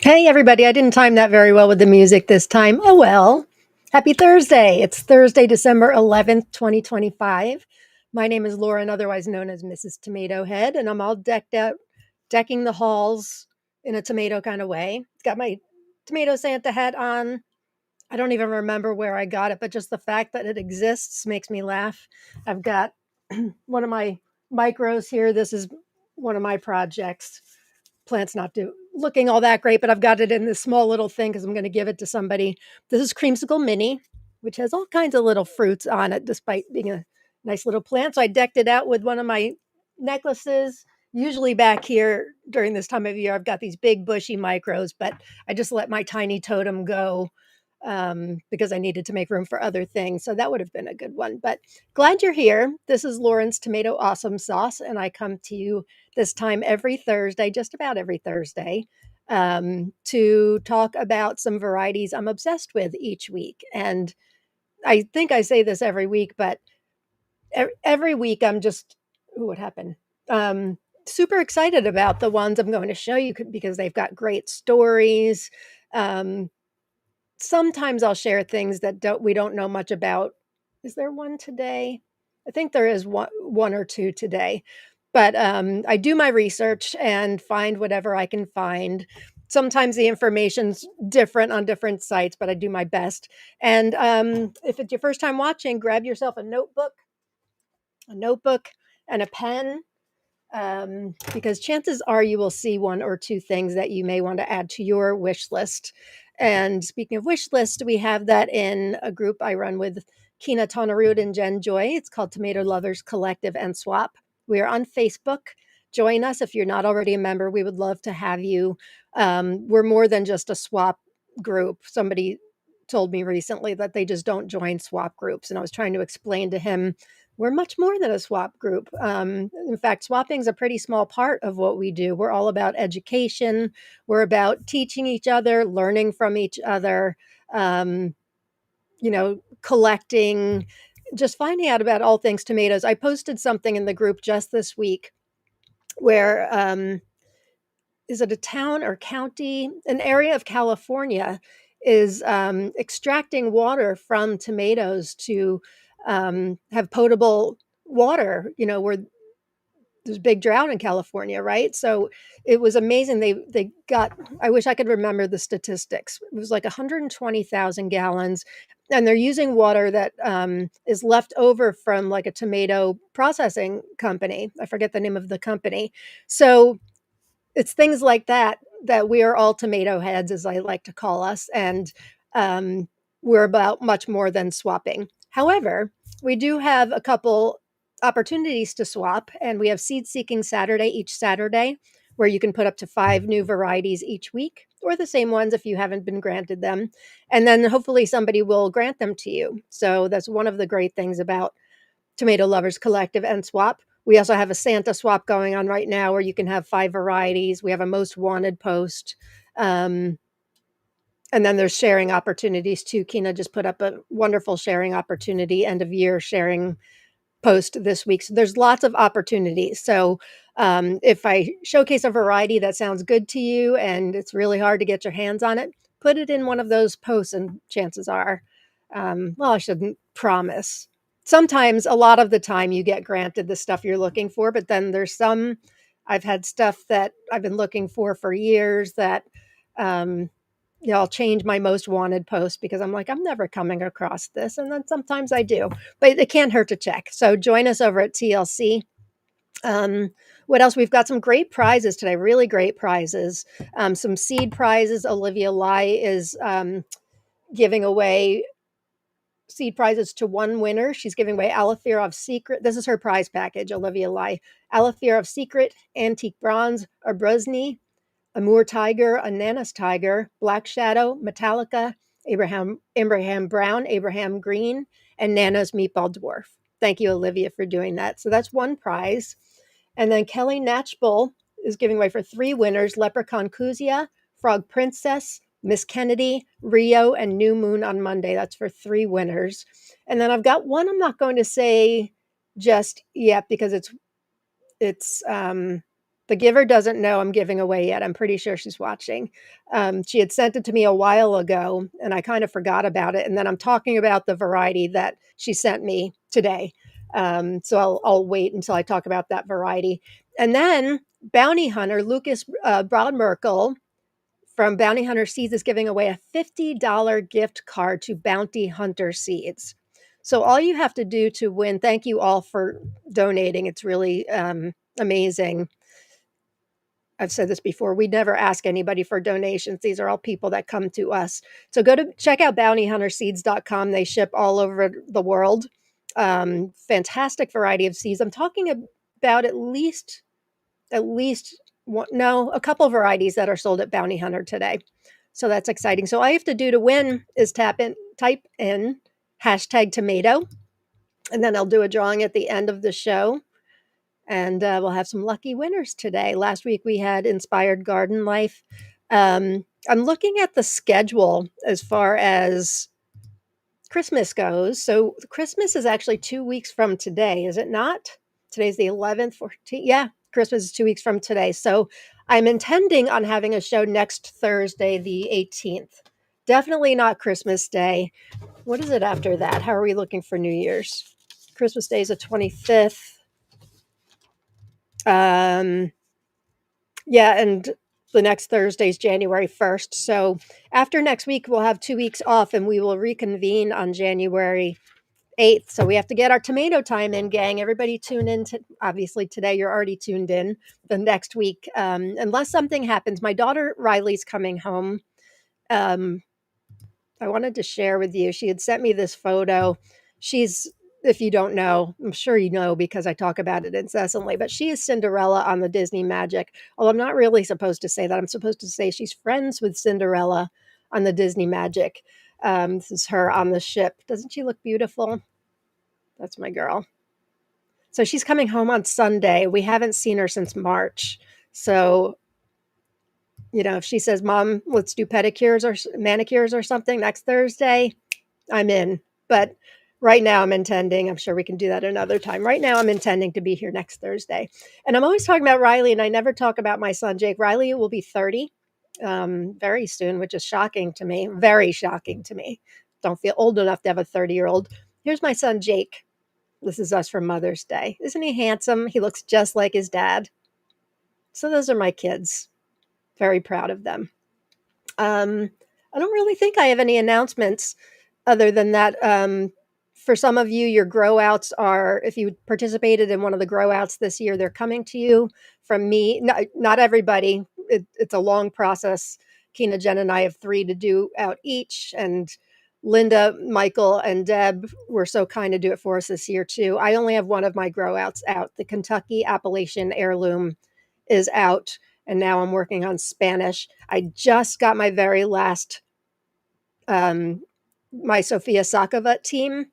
Hey, everybody. I didn't time that very well with the music this time. Oh, well. Happy Thursday. It's Thursday, December 11th, 2025. My name is Lauren, otherwise known as Mrs. Tomato Head, and I'm all decked out, decking the halls in a tomato kind of way. Got my tomato Santa hat on. I don't even remember where I got it, but just the fact that it exists makes me laugh. I've got one of my micros here. This is one of my projects. Plant's not looking all that great, but I've got it in this small little thing because I'm going to give it to somebody. This is Creamsicle Mini, which has all kinds of little fruits on it, despite being a nice little plant. So I decked it out with one of my necklaces. Usually back here during this time of year, I've got these big bushy micros, but I just let my tiny totem go because I needed to make room for other things. So that would have been a good one. But glad you're here. This is Lauren's Tomato Awesome Sauce, and I come to you this time every Thursday, just about every Thursday, to talk about some varieties I'm obsessed with each week. And I think I say this every week, but every week I'm just, ooh, what happened? Super excited about the ones I'm going to show you because they've got great stories. Um, Sometimes I'll share things that we don't know much about. Is there one today? I think there is one or two today. But I do my research and find whatever I can find. Sometimes the information's different on different sites, but I do my best. And if it's your first time watching, grab yourself a notebook and a pen, because chances are you will see one or two things that you may want to add to your wish list. And speaking of wish list, we have that in a group I run with Kina Tonarud and Jen Joy. It's called Tomato Lovers Collective and Swap. We are on Facebook. Join us if you're not already a member. We would love to have you. We're more than just a swap group. Somebody told me recently that they just don't join swap groups. And I was trying to explain to him we're much more than a swap group. In fact, swapping is a pretty small part of what we do. We're all about education. We're about teaching each other, learning from each other, um, collecting, just finding out about all things tomatoes. I posted something in the group just this week where is it a town or county, an area of California is extracting water from tomatoes to have potable water, where there's big drought in California, right? So it was amazing. They got, I wish I could remember the statistics. It was like 120,000 gallons, and they're using water that is left over from like a tomato processing company. I forget the name of the company. So it's things like that we are all tomato heads, as I like to call us, and um, we're about much more than swapping. However, we do have a couple opportunities to swap, and we have Seed Seeking Saturday each Saturday, where you can put up to 5 new varieties each week, or the same ones if you haven't been granted them, and then hopefully somebody will grant them to you. So that's one of the great things about Tomato Lovers Collective and Swap. We also have a Santa swap going on right now where you can have 5 varieties. We have a most wanted post. Um, and then there's sharing opportunities too. Kina just put up a wonderful sharing opportunity, end of year sharing post this week. So there's lots of opportunities. So if I showcase a variety that sounds good to you and it's really hard to get your hands on it, put it in one of those posts, and chances are, well, I shouldn't promise. Sometimes, a lot of the time, you get granted the stuff you're looking for, but then there's some. I've had stuff that I've been looking for years that um, I'll change my most wanted post because I'm like, I'm never coming across this. And then sometimes I do, but it can't hurt to check. So join us over at TLC. Um, what else? We've got some great prizes today, really great prizes. Some seed prizes. Olivia Lai is giving away seed prizes to one winner. She's giving away Alafirov Secret. This is her prize package, Olivia Lai. Alafirov Secret, Antique Bronze, Abruzny, Amur Tiger, Ananas Tiger, Black Shadow, Metallica, Abraham Brown, Abraham Green, and Nano's Meatball Dwarf. Thank you, Olivia, for doing that. So that's one prize. And then Kelly Natchbull is giving away for 3 winners: Leprechaun Kuzia, Frog Princess, Miss Kennedy, Rio, and New Moon on Monday. That's for 3 winners. And then I've got one I'm not going to say just yet because it's The giver doesn't know I'm giving away yet. I'm pretty sure she's watching. She had sent it to me a while ago, and I kind of forgot about it. And then I'm talking about the variety that she sent me today. So I'll wait until I talk about that variety. And then Bounty Hunter Lucas Broadmerkel from Bounty Hunter Seeds is giving away a $50 gift card to Bounty Hunter Seeds. So all you have to do to win, thank you all for donating. It's really amazing. I've said this before. We never ask anybody for donations. These are all people that come to us. So go to check out bountyhunterseeds.com. They ship all over the world. Fantastic variety of seeds. I'm talking about at least one, no, a couple varieties that are sold at Bounty Hunter today. So that's exciting. So all you have to do to win is type in hashtag tomato, and then I'll do a drawing at the end of the show. And we'll have some lucky winners today. Last week we had Inspired Garden Life. I'm looking at the schedule as far as Christmas goes. So Christmas is actually 2 weeks from today, is it not? Today's the 11th, 14th. Yeah, Christmas is 2 weeks from today. So I'm intending on having a show next Thursday, the 18th. Definitely not Christmas Day. What is it after that? How are we looking for New Year's? Christmas Day is the 25th. Yeah, and the next Thursday is January 1st. So after next week, we'll have 2 weeks off and we will reconvene on January 8th. So we have to get our tomato time in, gang. Everybody tune in. Obviously, today you're already tuned in. The next week, unless something happens, my daughter Riley's coming home. I wanted to share with you. She had sent me this photo. She's, if you don't know, I'm sure you know because I talk about it incessantly, but she is Cinderella on the Disney Magic. Although I'm not really supposed to say that. I'm supposed to say she's friends with Cinderella on the Disney Magic. This is her on the ship. Doesn't she look beautiful? That's my girl. So she's coming home on Sunday. We haven't seen her since March. So, if she says, Mom, let's do pedicures or manicures or something next Thursday, I'm in. But right now I'm sure we can do that another time. Right now I'm intending to be here next Thursday. And I'm always talking about Riley, and I never talk about my son, Jake. Riley will be 30 very soon, which is shocking to me. Very shocking to me. Don't feel old enough to have a 30-year-old. Here's my son, Jake. This is us for Mother's Day. Isn't he handsome? He looks just like his dad. So those are my kids. Very proud of them. I don't really think I have any announcements other than that. For some of you, your grow outs are, if you participated in one of the grow outs this year, they're coming to you from me. Not everybody. It's a long process. Keena, Jen, and I have 3 to do out each. And Linda, Michael, and Deb were so kind to do it for us this year, too. I only have one of my grow outs out. The Kentucky Appalachian Heirloom is out. And now I'm working on Spanish. I just got my very last, my Sophia Sakova team.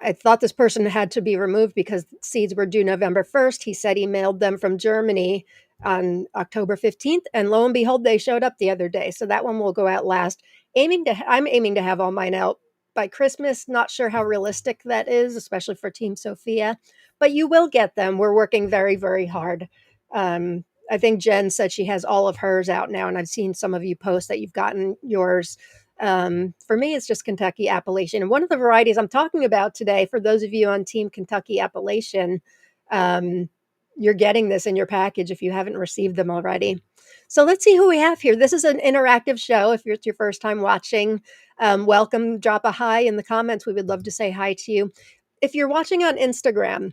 I thought this person had to be removed because seeds were due November 1st. He said he mailed them from Germany on October 15th. And lo and behold, they showed up the other day. So that one will go out last. I'm aiming to have all mine out by Christmas. Not sure how realistic that is, especially for Team Sophia, but you will get them. We're working very, very hard. I think Jen said she has all of hers out now, and I've seen some of you post that you've gotten yours. For me, it's just Kentucky Appalachian. And one of the varieties I'm talking about today, for those of you on Team Kentucky Appalachian, you're getting this in your package if you haven't received them already. So let's see who we have here. This is an interactive show. If it's your first time watching, welcome. Drop a hi in the comments. We would love to say hi to you. If you're watching on Instagram,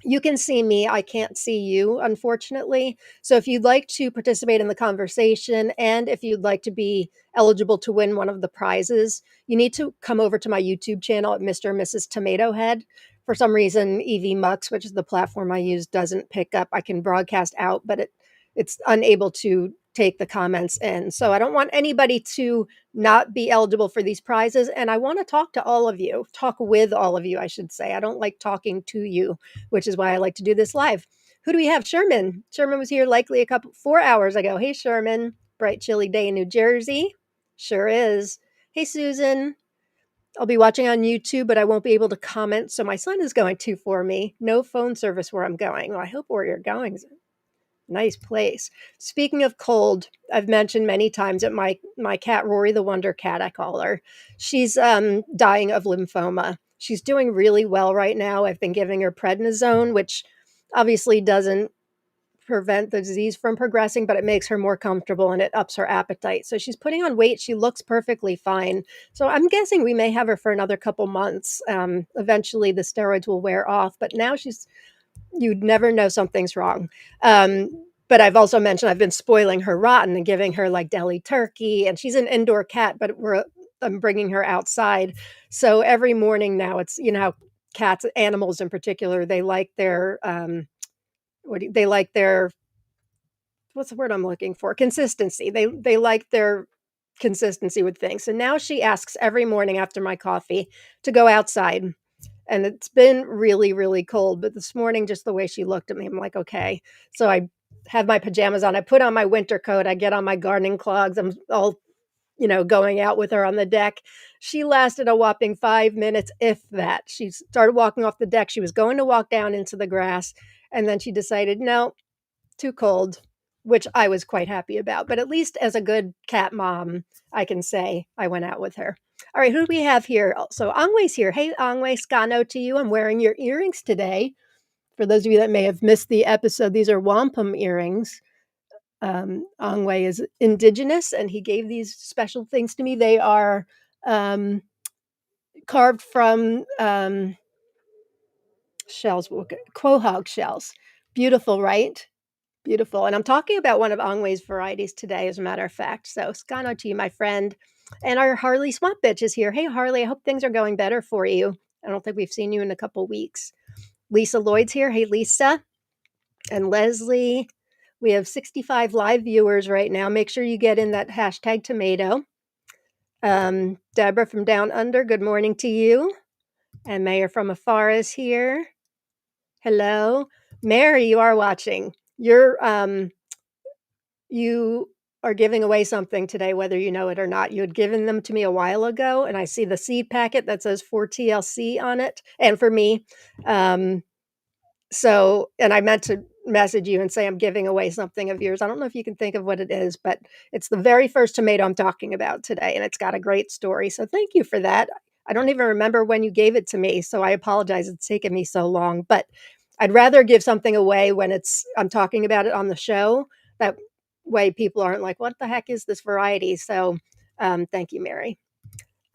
you can see me. I can't see you, unfortunately. So if you'd like to participate in the conversation and if you'd like to be eligible to win one of the prizes, you need to come over to my YouTube channel at Mr. and Mrs. Tomato Head. For some reason, EV Mux, which is the platform I use, doesn't pick up. I can broadcast out, but it's unable to take the comments in. So I don't want anybody to not be eligible for these prizes. And I want to talk to all of you, talk with all of you, I should say. I don't like talking to you, which is why I like to do this live. Who do we have? Sherman. Sherman was here likely 4 hours ago. Hey, Sherman. Bright, chilly day in New Jersey. Sure is. Hey, Susan. I'll be watching on YouTube, but I won't be able to comment. So my son is going to for me. No phone service where I'm going. Well, I hope where you're going. Nice place. Speaking of cold, I've mentioned many times that my cat Rory the Wonder Cat, I call her. She's dying of lymphoma. She's doing really well right now. I've been giving her prednisone, which obviously doesn't prevent the disease from progressing, but it makes her more comfortable and it ups her appetite. So she's putting on weight. She looks perfectly fine. So I'm guessing we may have her for another couple months. Eventually, the steroids will wear off, but now you'd never know something's wrong. But I've also mentioned I've been spoiling her rotten and giving her like deli turkey, and she's an indoor cat, but I'm bringing her outside. So every morning now, it's how cats, animals in particular, they like their they like their what's the word I'm looking for? Consistency. They like their consistency with things. So now she asks every morning after my coffee to go outside. And it's been really, really cold. But this morning, just the way she looked at me, I'm like, okay. So I have my pajamas on. I put on my winter coat. I get on my gardening clogs. I'm all, going out with her on the deck. She lasted a whopping 5 minutes, if that. She started walking off the deck. She was going to walk down into the grass. And then she decided, no, too cold, which I was quite happy about. But at least as a good cat mom, I can say I went out with her. All right, who do we have here? So Angwe's here. Hey, Angwe, Scano to you. I'm wearing your earrings today. For those of you that may have missed the episode, these are wampum earrings. Angwe is indigenous, and he gave these special things to me. They are carved from shells, quahog shells. Beautiful, right? Beautiful. And I'm talking about one of Angwe's varieties today, as a matter of fact. So, Scano to you, my friend. And our Harley Swamp Bitch is here. Hey, Harley, I hope things are going better for you. I don't think we've seen you in a couple weeks. Lisa Lloyd's here. Hey, Lisa. And Leslie. We have 65 live viewers right now. Make sure you get in that hashtag tomato. Deborah from Down Under, good morning to you. And Mayor from Afar is here. Hello. Mary, you are watching. You are giving away something today, whether you know it or not. You had given them to me a while ago, and I see the seed packet that says for TLC on it, and for me. And I meant to message you and say I'm giving away something of yours. I don't know if you can think of what it is, but it's the very first tomato I'm talking about today, and it's got a great story. So thank you for that. I don't even remember when you gave it to me, so I apologize. It's taken me so long, but I'd rather give something away when I'm talking about it on the show. That way people aren't like, what the heck is this variety? So thank you, Mary.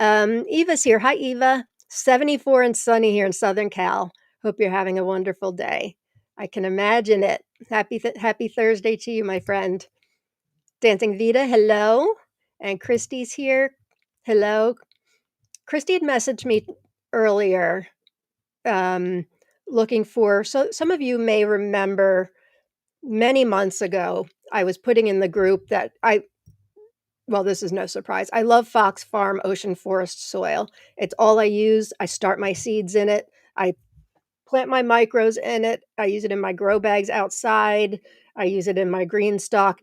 Eva's here. Hi, Eva. 74 and sunny here in Southern Cal. Hope you're having a wonderful day. I can imagine it. Happy Thursday to you, my friend. Dancing Vita, hello. And Christy's here. Hello. Christy had messaged me earlier looking for, so some of you may remember many months ago, I was putting in the group that well, this is no surprise. I love Fox Farm Ocean Forest soil. It's all I use. I start my seeds in it. I plant my micros in it. I use it in my grow bags outside. I use it in my green stock.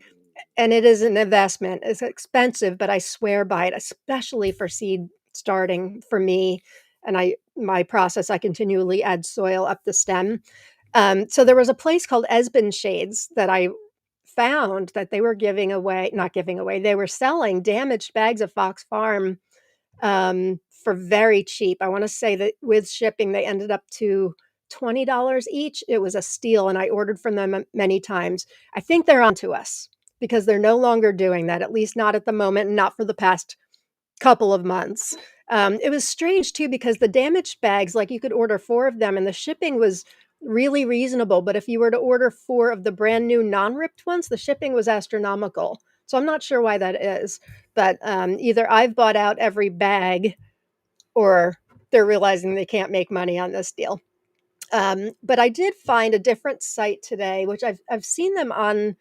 And it is an investment. It's expensive, but I swear by it, especially for seed starting for me. And my process, I continually add soil up the stem. So there was a place called Esben Shades that I found that they were not giving away, they were selling damaged bags of Fox Farm for very cheap. I want to say that with shipping, they ended up to $20 each. It was a steal, and I ordered from them many times. I think they're onto us because they're no longer doing that, at least not at the moment, and not for the past couple of months. It was strange too because the damaged bags, like you could order 4 of them, and the shipping was really reasonable. But if you were to order 4 of the brand new non-ripped ones, the shipping was astronomical. So I'm not sure why that is. But either I've bought out every bag, or they're realizing they can't make money on this deal. But I did find a different site today, which I've seen them on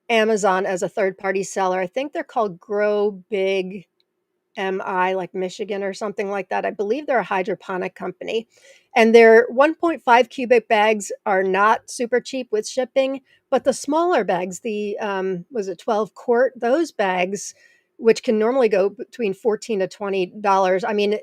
Amazon as a third-party seller. I think they're called Grow Big MI, like Michigan or something like that. I believe they're a hydroponic company. And their 1.5 cubic bags are not super cheap with shipping, but the smaller bags, the was it 12 quart, those bags, which can normally go between $14 to $20. I mean,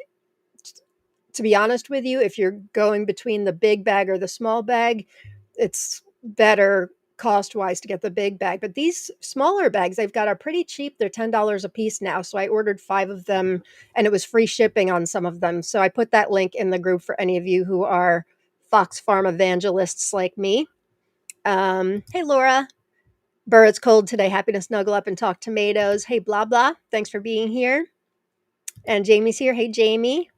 to be honest with you, if you're going between the big bag or the small bag, it's better cost-wise to get the big bag, but these smaller bags they've got are pretty cheap. They're $10 a piece now, so I ordered 5 of them, and it was free shipping on some of them, so I put that link in the group for any of you who are Fox Farm evangelists like me. Hey, Laura. Burr, it's cold today. Happy to snuggle up and talk tomatoes. Hey, blah, blah. Thanks for being here. And Jamie's here. Hey, Jamie.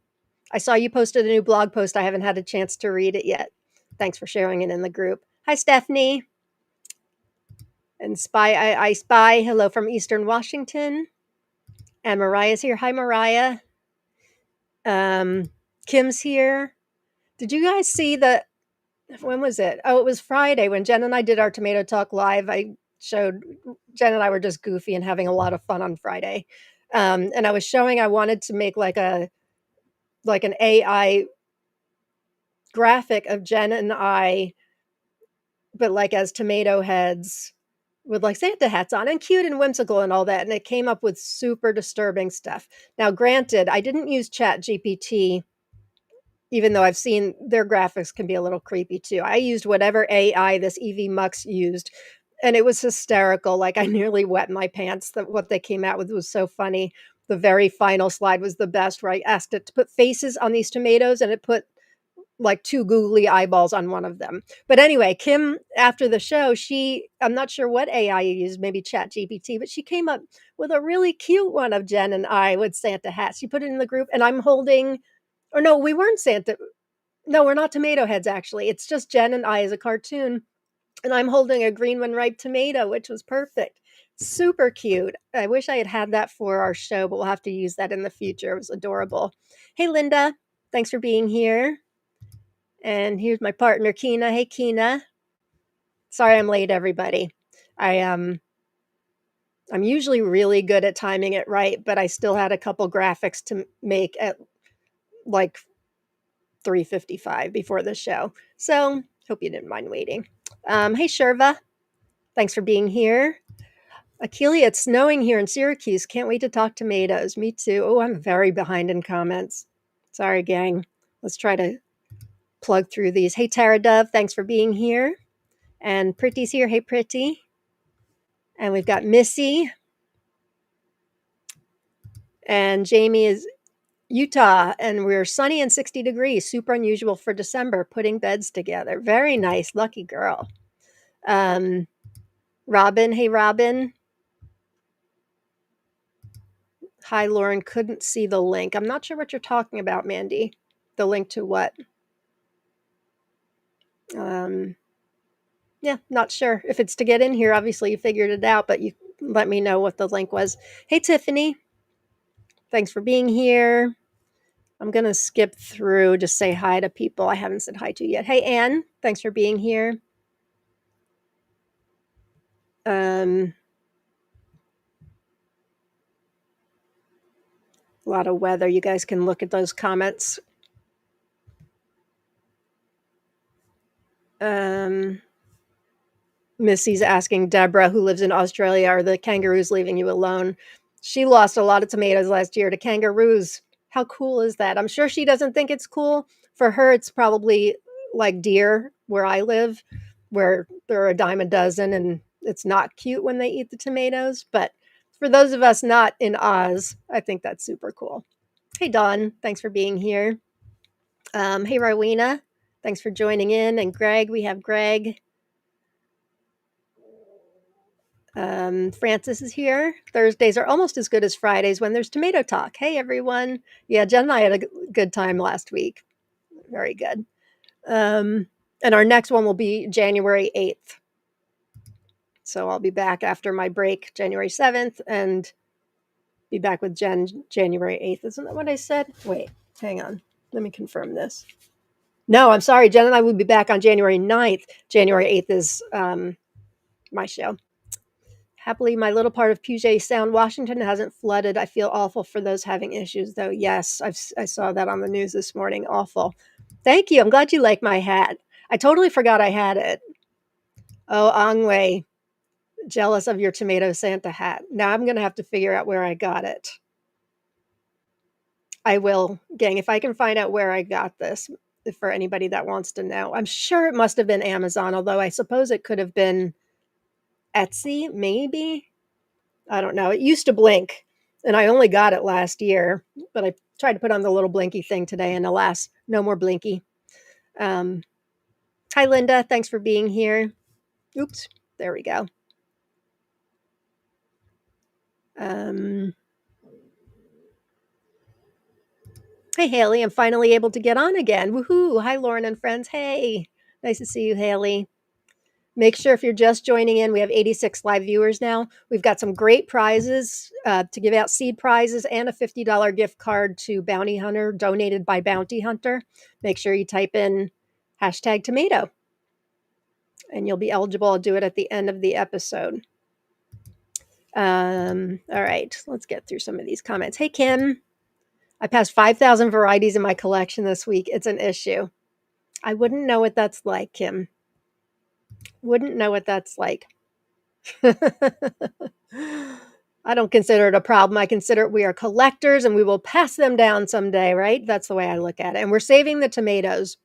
I saw you posted a new blog post. I haven't had a chance to read it yet. Thanks for sharing it in the group. Hi, Stephanie. And I Spy. Hello from Eastern Washington. And Mariah's here. Hi, Mariah. Kim's here. Did you guys see when was it? Oh, it was Friday when Jen and I did our Tomato Talk live. Jen and I were just goofy and having a lot of fun on Friday. And I was showing I wanted to make like an AI graphic of Jen and I, but like as tomato heads with like Santa hats on and cute and whimsical and all that. And it came up with super disturbing stuff. Now, granted, I didn't use Chat GPT, even though I've seen their graphics can be a little creepy too. I used whatever AI this EV Mux used, and it was hysterical. Like I nearly wet my pants. What they came out with was so funny. The very final slide was the best, where I asked it to put faces on these tomatoes, and it put like 2 googly eyeballs on one of them. But anyway, Kim, after the show, I'm not sure what AI you used, maybe Chat GPT, but she came up with a really cute one of Jen and I with Santa hats. She put it in the group, and I'm holding, or no, we weren't Santa. No, we're not tomato heads, actually. It's just Jen and I as a cartoon. And I'm holding a green when ripe tomato, which was perfect. Super cute. I wish I had that for our show, but we'll have to use that in the future. It was adorable. Hey, Linda. Thanks for being here. And here's my partner, Kina. Hey, Kina. Sorry I'm late, everybody. I'm usually really good at timing it right, but I still had a couple graphics to make at like 3:55 before the show. So hope you didn't mind waiting. Hey, Sherva. Thanks for being here. Akili, it's snowing here in Syracuse. Can't wait to talk tomatoes. Me too. Oh, I'm very behind in comments. Sorry, gang. Let's try to plug through these. Hey, Tara Dove. Thanks for being here. And Pretty's here. Hey, Pretty. And we've got Missy. And Jamie is Utah, and we're sunny and 60 degrees. Super unusual for December, putting beds together. Very nice. Lucky girl. Robin. Hey, Robin. Hi, Lauren. Couldn't see the link. I'm not sure what you're talking about, Mandy. The link to what? Yeah, not sure. If it's to get in here, obviously you figured it out, but you let me know what the link was. Hey, Tiffany. Thanks for being here. I'm going to skip through, just say hi to people I haven't said hi to yet. Hey, Anne. Thanks for being here. A lot of weather. You guys can look at those comments. Missy's asking Deborah, who lives in Australia, are the kangaroos leaving you alone? She lost a lot of tomatoes last year to kangaroos. How cool is that? I'm sure she doesn't think it's cool. For her, it's probably like deer where I live, where there are a dime a dozen, and it's not cute when they eat the tomatoes. But for those of us not in Oz, I think that's super cool. Hey, Dawn. Thanks for being here. Hey, Rowena. Thanks for joining in. And Greg, we have Greg. Francis is here. Thursdays are almost as good as Fridays when there's tomato talk. Hey, everyone. Yeah, Jen and I had a good time last week. Very good. And our next one will be January 8th. So I'll be back after my break January 7th and be back with Jen January 8th. Isn't that what I said? Wait, hang on. Let me confirm this. No, I'm sorry. Jen and I will be back on January 9th. January 8th is my show. Happily, my little part of Puget Sound, Washington hasn't flooded. I feel awful for those having issues, though. Yes, I saw that on the news this morning. Awful. Thank you. I'm glad you like my hat. I totally forgot I had it. Oh, Angwei, jealous of your tomato Santa hat. Now I'm going to have to figure out where I got it. I will, gang, if I can find out where I got this, for anybody that wants to know. I'm sure it must have been Amazon, although I suppose it could have been Etsy, maybe? I don't know. It used to blink, and I only got it last year, but I tried to put on the little blinky thing today, and alas, no more blinky. Um, Hi, Linda. Thanks for being here. Oops. There we go. Um, Hey, Haley. I'm finally able to get on again. Woohoo. Hi, Lauren and friends. Hey. Nice to see you, Haley. Make sure if you're just joining in, we have 86 live viewers now. We've got some great prizes to give out, seed prizes and a $50 gift card to Bounty Hunter donated by Bounty Hunter. Make sure you type in hashtag tomato and you'll be eligible. I'll do it at the end of the episode. All right, let's get through some of these comments. Hey, Kim. I passed 5,000 varieties in my collection this week. It's an issue. I wouldn't know what that's like, Kim. Wouldn't know what that's like. I don't consider it a problem. I consider we are collectors and we will pass them down someday, right? That's the way I look at it. And we're saving the tomatoes.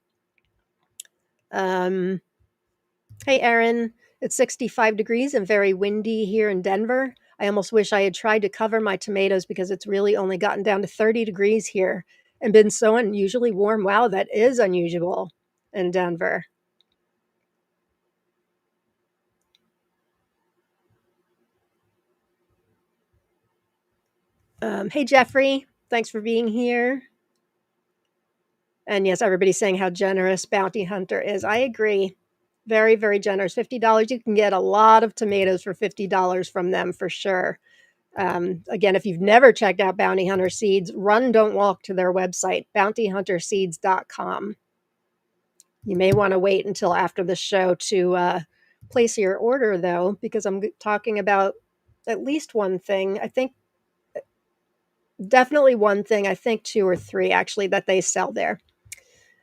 Hey, Erin. It's 65 degrees and very windy here in Denver. I almost wish I had tried to cover my tomatoes because it's really only gotten down to 30 degrees here and been so unusually warm. Wow, that is unusual in Denver. Hey, Jeffrey. Thanks for being here. And yes, everybody's saying how generous Bounty Hunter is. I agree. Very, very generous. $50. You can get a lot of tomatoes for $50 from them for sure. Again, if you've never checked out Bounty Hunter Seeds, run, don't walk to their website, bountyhunterseeds.com. You may want to wait until after the show to place your order, though, because I'm talking about at least one thing. I think definitely one thing. I think two or three actually that they sell there.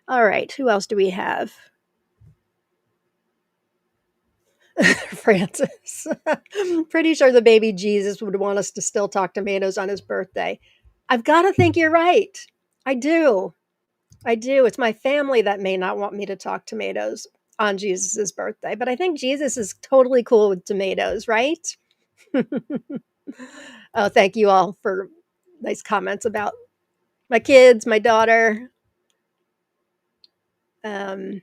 All right. Who else do we have? Francis. Pretty sure the baby Jesus would want us to still talk tomatoes on his birthday. I've got to think you're right. I do. I do. It's my family that may not want me to talk tomatoes on Jesus's birthday, but I think Jesus is totally cool with tomatoes, right? Oh, thank you all for nice comments about my kids, my daughter. Um,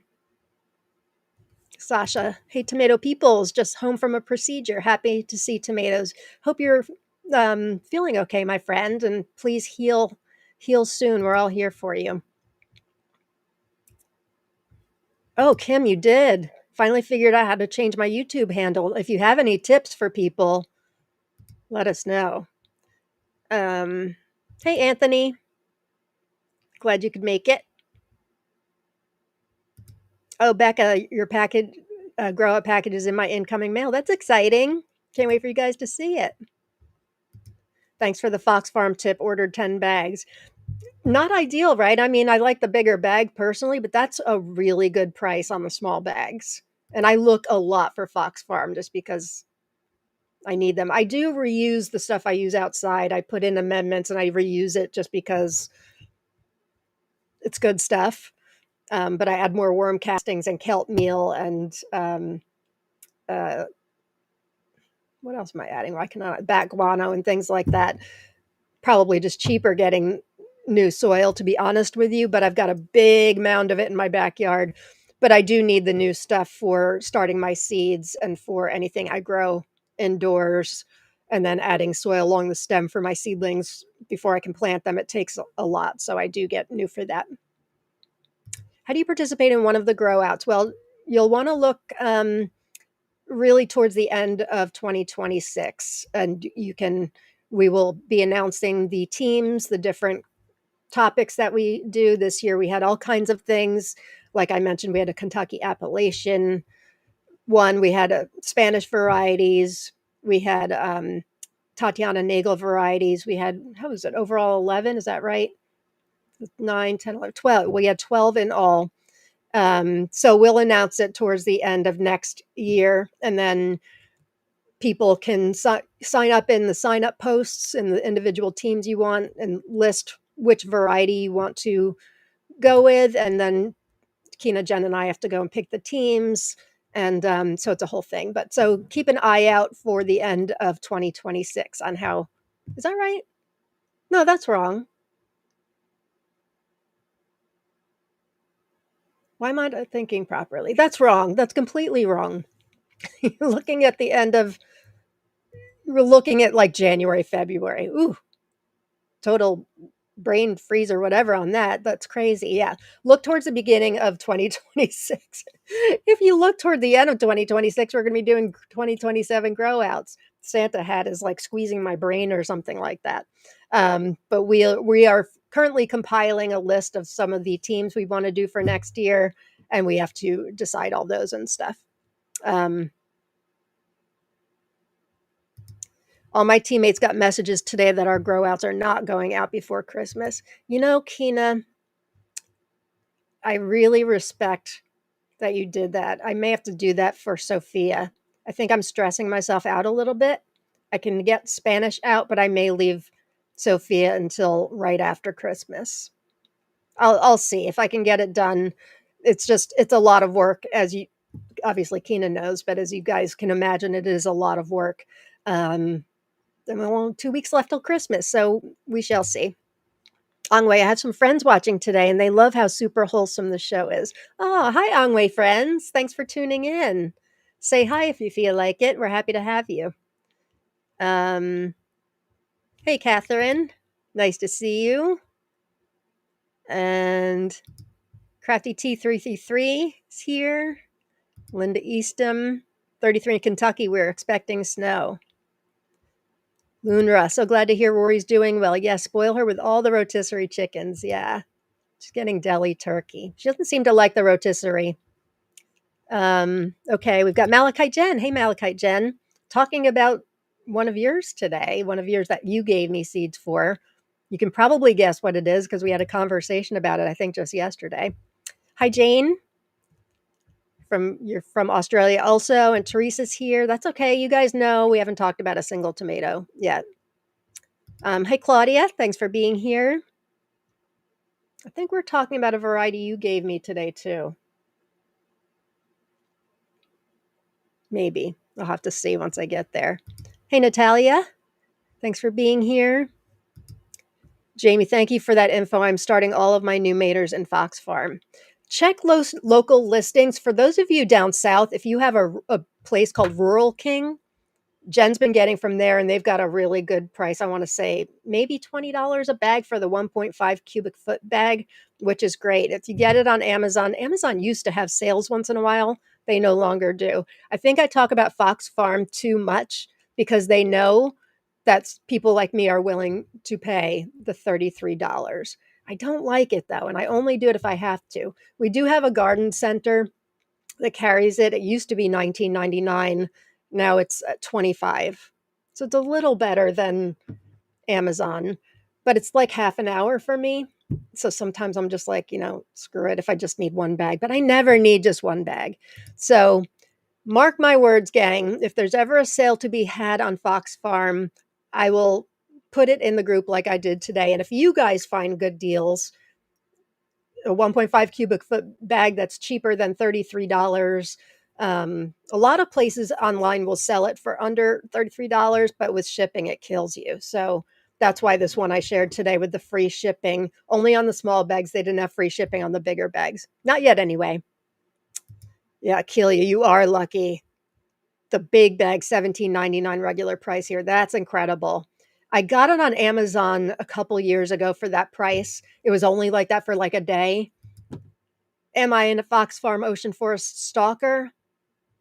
Sasha, hey, tomato peoples, just home from a procedure. Happy to see tomatoes. Hope you're feeling okay, my friend, and please heal soon. We're all here for you. Oh, Kim, you did. Finally figured out how to change my YouTube handle. If you have any tips for people, let us know. Hey, Anthony. Glad you could make it. Oh, Becca, your package, grow up package is in my incoming mail. That's exciting. Can't wait for you guys to see it. Thanks for the Fox Farm tip. Ordered 10 bags. Not ideal, right? I mean, I like the bigger bag personally, but that's a really good price on the small bags. And I look a lot for Fox Farm just because I need them. I do reuse the stuff I use outside. I put in amendments and I reuse it just because it's good stuff. But I add more worm castings and kelp meal and uh, what else am I adding? Why cannot bat guano and things like that? Probably just cheaper getting new soil, to be honest with you. But I've got a big mound of it in my backyard. But I do need the new stuff for starting my seeds and for anything I grow indoors. And then adding soil along the stem for my seedlings before I can plant them. It takes a lot. So I do get new for that. How do you participate in one of the grow outs? Well, you'll want to look really towards the end of 2026, and we will be announcing the teams, the different topics that we do. This year we had all kinds of things. Like I mentioned, we had a Kentucky Appalachian one, we had a Spanish varieties, we had Tatiana Nagel varieties, we had, how was it, overall 11, is that right? 9, 10, 11, 12. We had 12 in all. So we'll announce it towards the end of next year, and then people can sign up in the sign up posts in the individual teams you want and list which variety you want to go with. And then Kina, Jen, and I have to go and pick the teams And so it's a whole thing. But so keep an eye out for the end of 2026 on how. Is that right? No, that's wrong. Why am I not thinking properly? That's wrong. That's completely wrong. You're looking at the end of. We're looking at like January, February. Ooh, total brain freeze or whatever on that. That's crazy. Yeah. Look towards the beginning of 2026. If you look toward the end of 2026, we're going to be doing 2027 grow outs. Santa hat is like squeezing my brain or something like that. But we are currently compiling a list of some of the teams we want to do for next year, and we have to decide all those and stuff. Um, all my teammates got messages today that our grow outs are not going out before Christmas. You know, Kina, I really respect that you did that. I may have to do that for Sophia. I think I'm stressing myself out a little bit. I can get Spanish out, but I may leave Sophia until right after Christmas. I'll see if I can get it done. It's a lot of work, as you obviously Keenan knows, but as you guys can imagine, it is a lot of work. Um, 2 weeks left till Christmas, so we shall see. Angwei, I had some friends watching today, and they love how super wholesome the show is. Oh, hi, Angwei friends. Thanks for tuning in. Say hi if you feel like it. We're happy to have you. Um, hey, Catherine. Nice to see you. And Crafty T333 is here. Linda Eastham, 33 in Kentucky. We're expecting snow. Loonra, so glad to hear Rory's doing well. Yes, spoil her with all the rotisserie chickens. Yeah. She's getting deli turkey. She doesn't seem to like the rotisserie. Okay, we've got Malachite Jen. Hey, Malachite Jen. Talking about one of yours today, one of yours that you gave me seeds for. You can probably guess what it is because we had a conversation about it, I think, just yesterday. Hi, Jane. You're from Australia also, and Teresa's here. That's okay. You guys know we haven't talked about a single tomato yet. Hey, Claudia. Thanks for being here. I think we're talking about a variety you gave me today, too. Maybe. I'll have to see once I get there. Hey, Natalia. Thanks for being here. Jamie, thank you for that info. I'm starting all of my new maters in Fox Farm. Check local listings. For those of you down south, if you have a place called Rural King, Jen's been getting from there, and they've got a really good price. I want to say maybe $20 a bag for the 1.5 cubic foot bag, which is great. If you get it on Amazon, Amazon used to have sales once in a while. They no longer do. I think I talk about Fox Farm too much because they know that people like me are willing to pay the $33. I don't like it though, and I only do it if I have to. We do have a garden center that carries it. It used to be $19.99. Now it's 25. So it's a little better than Amazon, but it's like half an hour for me. So sometimes I'm just like, screw it if I just need one bag, but I never need just one bag. So mark my words, gang. If there's ever a sale to be had on Fox Farm, I will put it in the group like I did today. And if you guys find good deals, a 1.5 cubic foot bag that's cheaper than $33. A lot of places online will sell it for under $33, but with shipping, it kills you. So that's why this one I shared today with the free shipping, only on the small bags. They didn't have free shipping on the bigger bags. Not yet, anyway. Yeah, kill you. You are lucky. The big bag, $17.99 regular price here. That's incredible. I got it on Amazon a couple years ago for that price. It was only like that for like a day. Am I in a Fox Farm Ocean Forest stalker?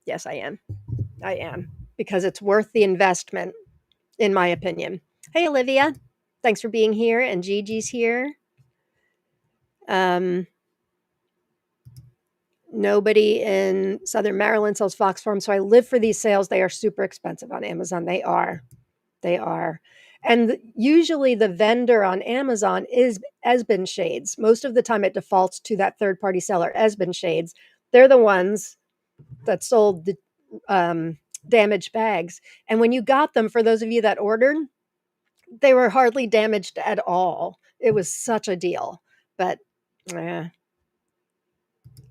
Yes, I am. I am. Because it's worth the investment, in my opinion. Hey, Olivia. Thanks for being here. And Gigi's here. Nobody in Southern Maryland sells Fox Farm, so I live for these sales. They are super expensive on Amazon. They are. They are. And usually the vendor on Amazon is Esben Shades. Most of the time it defaults to that third-party seller, Esben Shades. They're the ones that sold the damaged bags. And when you got them, for those of you that ordered, they were hardly damaged at all. It was such a deal. But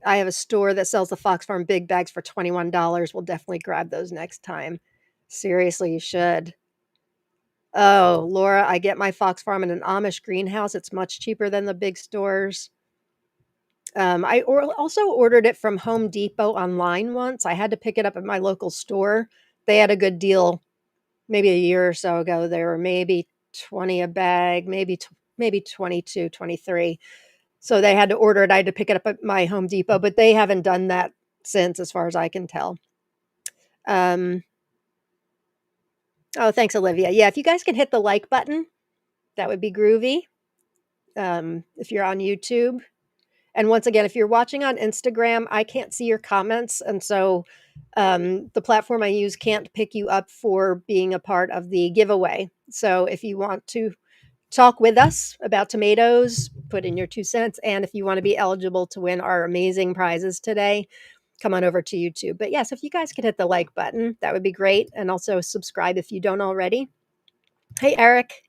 I have a store that sells the Fox Farm big bags for $21. We'll definitely grab those next time. Seriously, you should. Oh, Laura, I get my Fox Farm in an Amish greenhouse. It's much cheaper than the big stores. Also ordered it from Home Depot online once. I had to pick it up at my local store. They had a good deal maybe a year or so ago. They were maybe 20 a bag, maybe 22, 23. So they had to order it. I had to pick it up at my Home Depot, but they haven't done that since, as far as I can tell. Um, oh, thanks, Olivia. Yeah, if you guys can hit the like button, that would be groovy. If you're on YouTube. And once again, if you're watching on Instagram, I can't see your comments. And so the platform I use can't pick you up for being a part of the giveaway. So if you want to talk with us about tomatoes, put in your 2 cents. And if you want to be eligible to win our amazing prizes today, come on over to YouTube. But yes, if you guys could hit the like button, that would be great. And also subscribe if you don't already. Hey, Eric.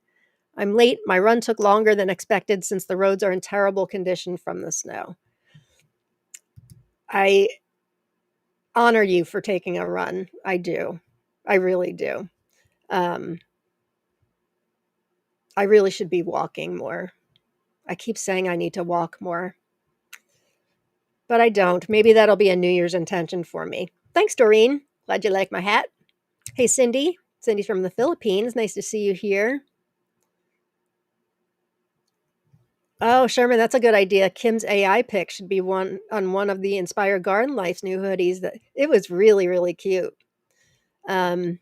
I'm late. My run took longer than expected since the roads are in terrible condition from the snow. I honor you for taking a run. I do. I really do. Um, I really should be walking more. I keep saying I need to walk more, but I don't. Maybe that'll be a New Year's intention for me. Thanks, Doreen. Glad you like my hat. Hey, Cindy. Cindy's from the Philippines. Nice to see you here. Oh, Sherman, that's a good idea. Kim's AI pic should be one on one of the Inspired Garden Life's new hoodies. That it was really, really cute. Um,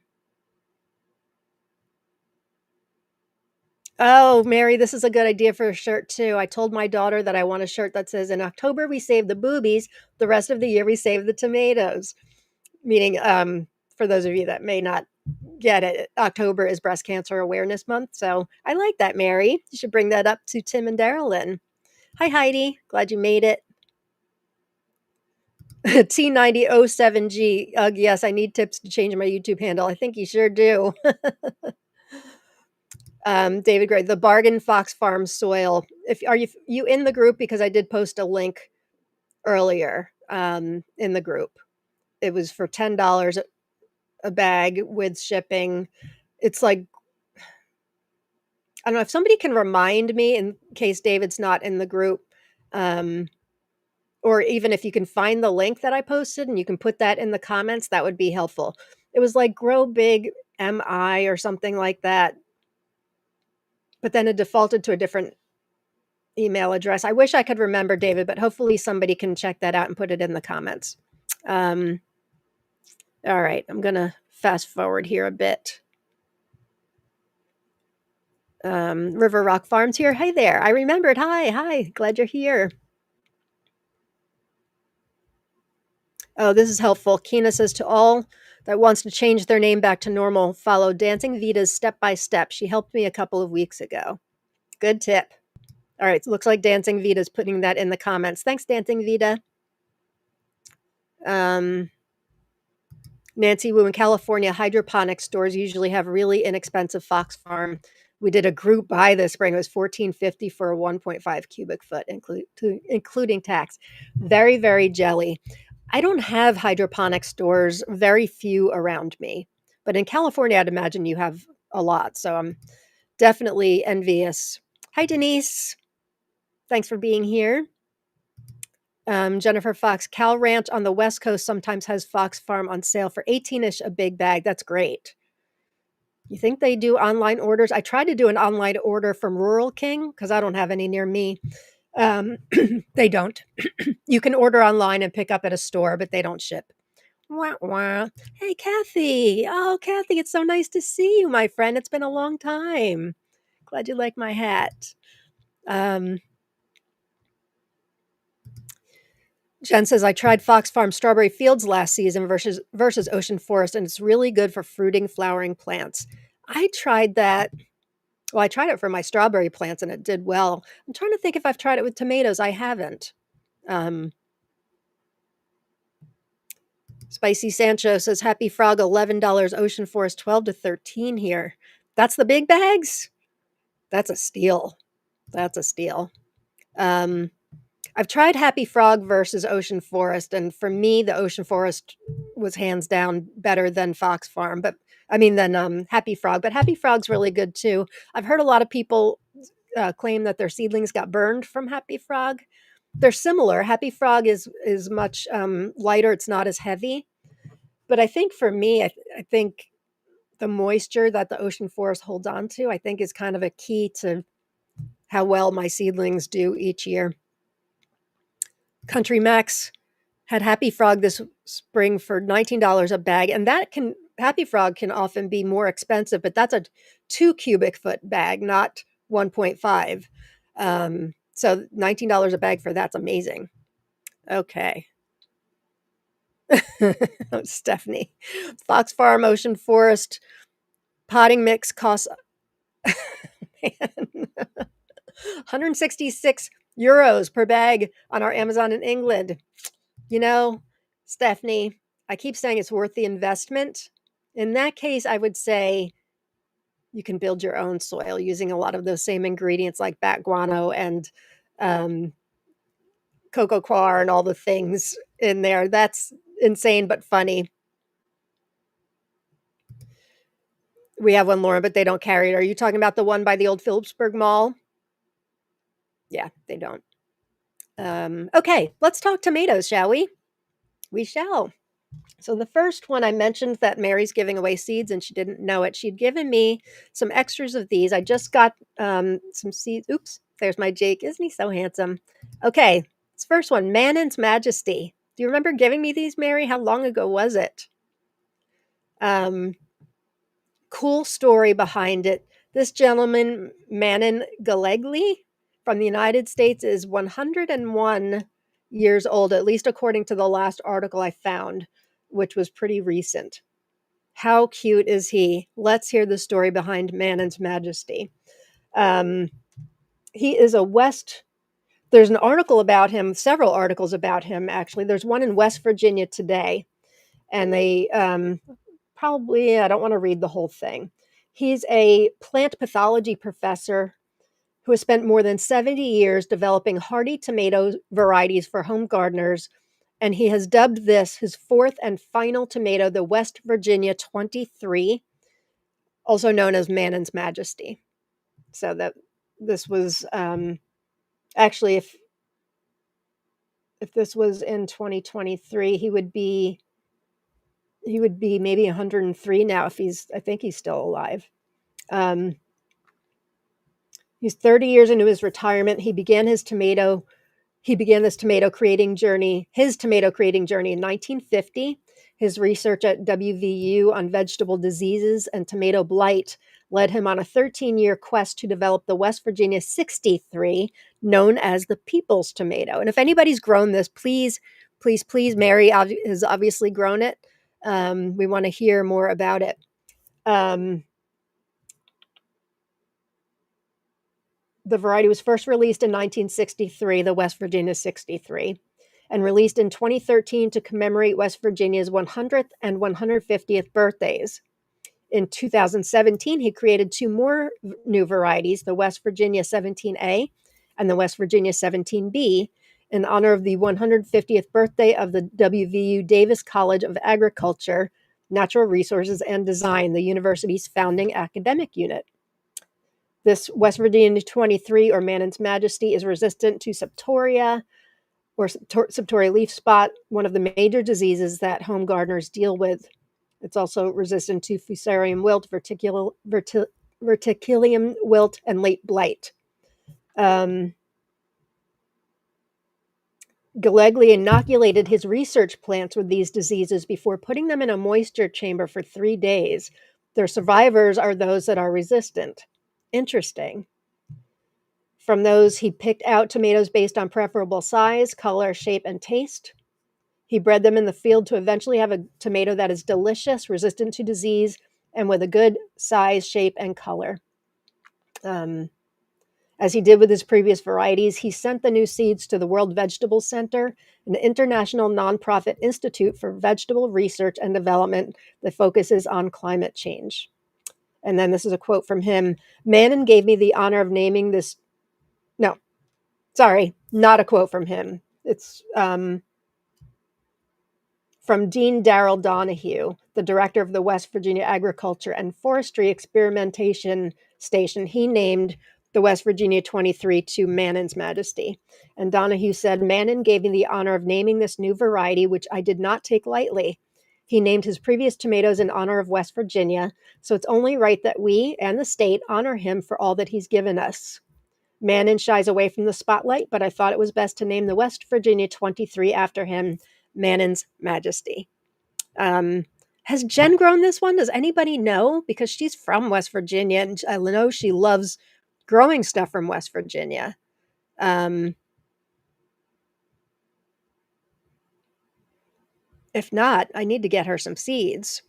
oh, Mary, this is a good idea for a shirt too. I told my daughter that I want a shirt that says, "In October we save the boobies, the rest of the year we save the tomatoes." Meaning, for those of you that may not get it, October is Breast Cancer Awareness Month. So I like that, Mary. You should bring that up to Tim and Darylyn. Hi, Heidi. Glad you made it. T9007G. Yes, I need tips to change my YouTube handle. I think you sure do. David Gray, the Bargain Fox Farm soil. If are you in the group? Because I did post a link earlier in the group. It was for $10 a bag with shipping. It's like, I don't know if somebody can remind me in case David's not in the group. Or even if you can find the link that I posted and you can put that in the comments, that would be helpful. It was like Grow Big MI or something like that. But then it defaulted to a different email address. I wish I could remember, David, but hopefully somebody can check that out and put it in the comments. All right, I'm going to fast forward here a bit. River Rock Farms here. Hey there. I remembered. Hi. Glad you're here. Oh, this is helpful. Kina says to all that wants to change their name back to normal, follow Dancing Vita's step by step. She helped me a couple of weeks ago. Good tip. All right, looks like Dancing Vita's putting that in the comments. Thanks, Dancing Vita. Nancy Wu in California, hydroponic stores usually have really inexpensive Fox Farm. We did a group buy this spring. It was $14.50 for a 1.5 cubic foot, including tax. Very, very jelly. I don't have hydroponic stores, very few around me. But in California, I'd imagine you have a lot. So I'm definitely envious. Hi, Denise. Thanks for being here. Jennifer Fox, Cal Ranch on the West Coast sometimes has Fox Farm on sale for 18-ish a big bag. That's great. You think they do online orders? I tried to do an online order from Rural King because I don't have any near me. They don't. You can order online and pick up at a store, but they don't ship. Wah, wah. Hey, Kathy. Oh, Kathy, it's so nice to see you, my friend. It's been a long time. Glad you like my hat. Jen says, I tried Fox Farm Strawberry Fields last season versus Ocean Forest, and it's really good for fruiting, flowering plants. I tried that. Well, I tried it for my strawberry plants, and it did well. I'm trying to think if I've tried it with tomatoes. I haven't. Spicy Sancho says, Happy Frog, $11, Ocean Forest, 12 to 13 here. That's the big bags? That's a steal. That's a steal. I've tried Happy Frog versus Ocean Forest, and for me, the Ocean Forest was hands down better than Fox Farm, but I mean, than Happy Frog. But Happy Frog's really good too. I've heard a lot of people claim that their seedlings got burned from Happy Frog. They're similar. Happy Frog is much lighter. It's not as heavy. But I think for me, I think the moisture that the Ocean Forest holds on to, I think is kind of a key to how well my seedlings do each year. Country Max had Happy Frog this spring for $19 a bag, and Happy Frog can often be more expensive, but that's a 2 cubic foot bag, not 1.5. So $19 a bag for that's amazing. Okay. Stephanie. Fox Farm Ocean Forest potting mix costs man, 166 euros per bag on our Amazon in England. You know, Stephanie, I keep saying it's worth the investment. In that case, I would say you can build your own soil using a lot of those same ingredients like bat guano and cocoa coir and all the things in there. That's insane but funny. We have one, Lauren, but they don't carry it. Are you talking about the one by the old Phillipsburg Mall? Yeah, they don't. Okay, let's talk tomatoes, shall we? We shall. So the first one I mentioned that Mary's giving away seeds and she didn't know it. She'd given me some extras of these. I just got some seeds. Oops, there's my Jake. Isn't he so handsome? Okay, this first one, Mannon's Majesty. Do you remember giving me these, Mary? How long ago was it? Cool story behind it. This gentleman, Manon Galegli from the United States, is 101 years old, at least according to the last article I found, which was pretty recent. How cute is he? Let's hear the story behind Mannon's Majesty. He is there's an article about him, several articles about him, actually. There's one in West Virginia today, and they probably, I don't want to read the whole thing. He's a plant pathology professor who has spent more than 70 years developing hardy tomato varieties for home gardeners, and he has dubbed this his fourth and final tomato, the West Virginia 23, also known as Mannon's Majesty. So that this was actually, if this was in 2023, he would be maybe 103 now if I think he's still alive. He's 30 years into his retirement. He began this tomato creating journey in 1950. His research at WVU on vegetable diseases and tomato blight led him on a 13-year quest to develop the West Virginia 63, known as the People's Tomato. And if anybody's grown this, please, Mary has obviously grown it. We want to hear more about it. The variety was first released in 1963, the West Virginia 63, and released in 2013 to commemorate West Virginia's 100th and 150th birthdays. In 2017, he created two more new varieties, the West Virginia 17A and the West Virginia 17B, in honor of the 150th birthday of the WVU Davis College of Agriculture, Natural Resources, and Design, the university's founding academic unit. This West Virginia 23, or Mannon's Majesty, is resistant to septoria, or septoria leaf spot, one of the major diseases that home gardeners deal with. It's also resistant to fusarium wilt, verticillium wilt, and late blight. Galegli inoculated his research plants with these diseases before putting them in a moisture chamber for 3 days. Their survivors are those that are resistant. Interesting. From those, he picked out tomatoes based on preferable size, color, shape, and taste. He bred them in the field to eventually have a tomato that is delicious, resistant to disease, and with a good size, shape, and color. As he did with his previous varieties, he sent the new seeds to the World Vegetable Center, an international nonprofit institute for vegetable research and development that focuses on climate change. And then this is a quote from him. Mannon gave me the honor of naming this. No, Sorry, not a quote from him. It's from Dean Darrell Donahue, the director of the West Virginia Agriculture and Forestry Experimentation Station. He named the West Virginia 23 to Mannen's Majesty. And Donahue said, Mannen gave me the honor of naming this new variety, which I did not take lightly. He named his previous tomatoes in honor of West Virginia, so it's only right that we and the state honor him for all that he's given us. Mannen shies away from the spotlight, but I thought it was best to name the West Virginia 23 after him, Mannen's Majesty. Has Jen grown this one? Does anybody know? Because she's from West Virginia, and I know she loves growing stuff from West Virginia. If not, I need to get her some seeds.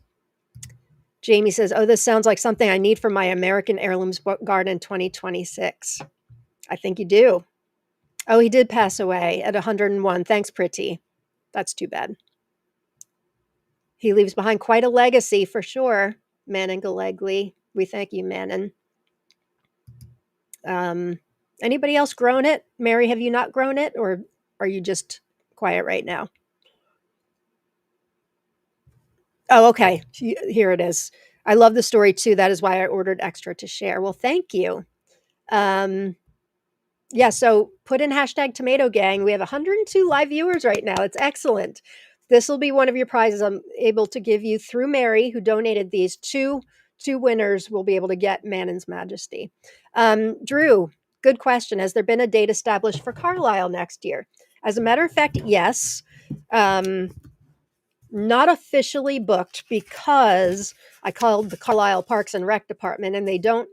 Jamie says, oh, this sounds like something I need for my American Heirlooms Garden 2026. I think you do. Oh, he did pass away at 101. Thanks, Pretty. That's too bad. He leaves behind quite a legacy for sure, Mannen Galegli. We thank you, Mannen. Anybody else grown it? Mary, have you not grown it, or are you just quiet right now? Oh, okay. Here it is. I love the story too. That is why I ordered extra to share. Well, thank you. Yeah, so put in hashtag Tomato Gang. We have 102 live viewers right now. It's excellent. This will be one of your prizes I'm able to give you through Mary, who donated these. Two winners will be able to get Mannen's Majesty. Drew, good question. Has there been a date established for Carlisle next year? As a matter of fact, yes. Not officially booked because I called the Carlisle Parks and Rec Department and they don't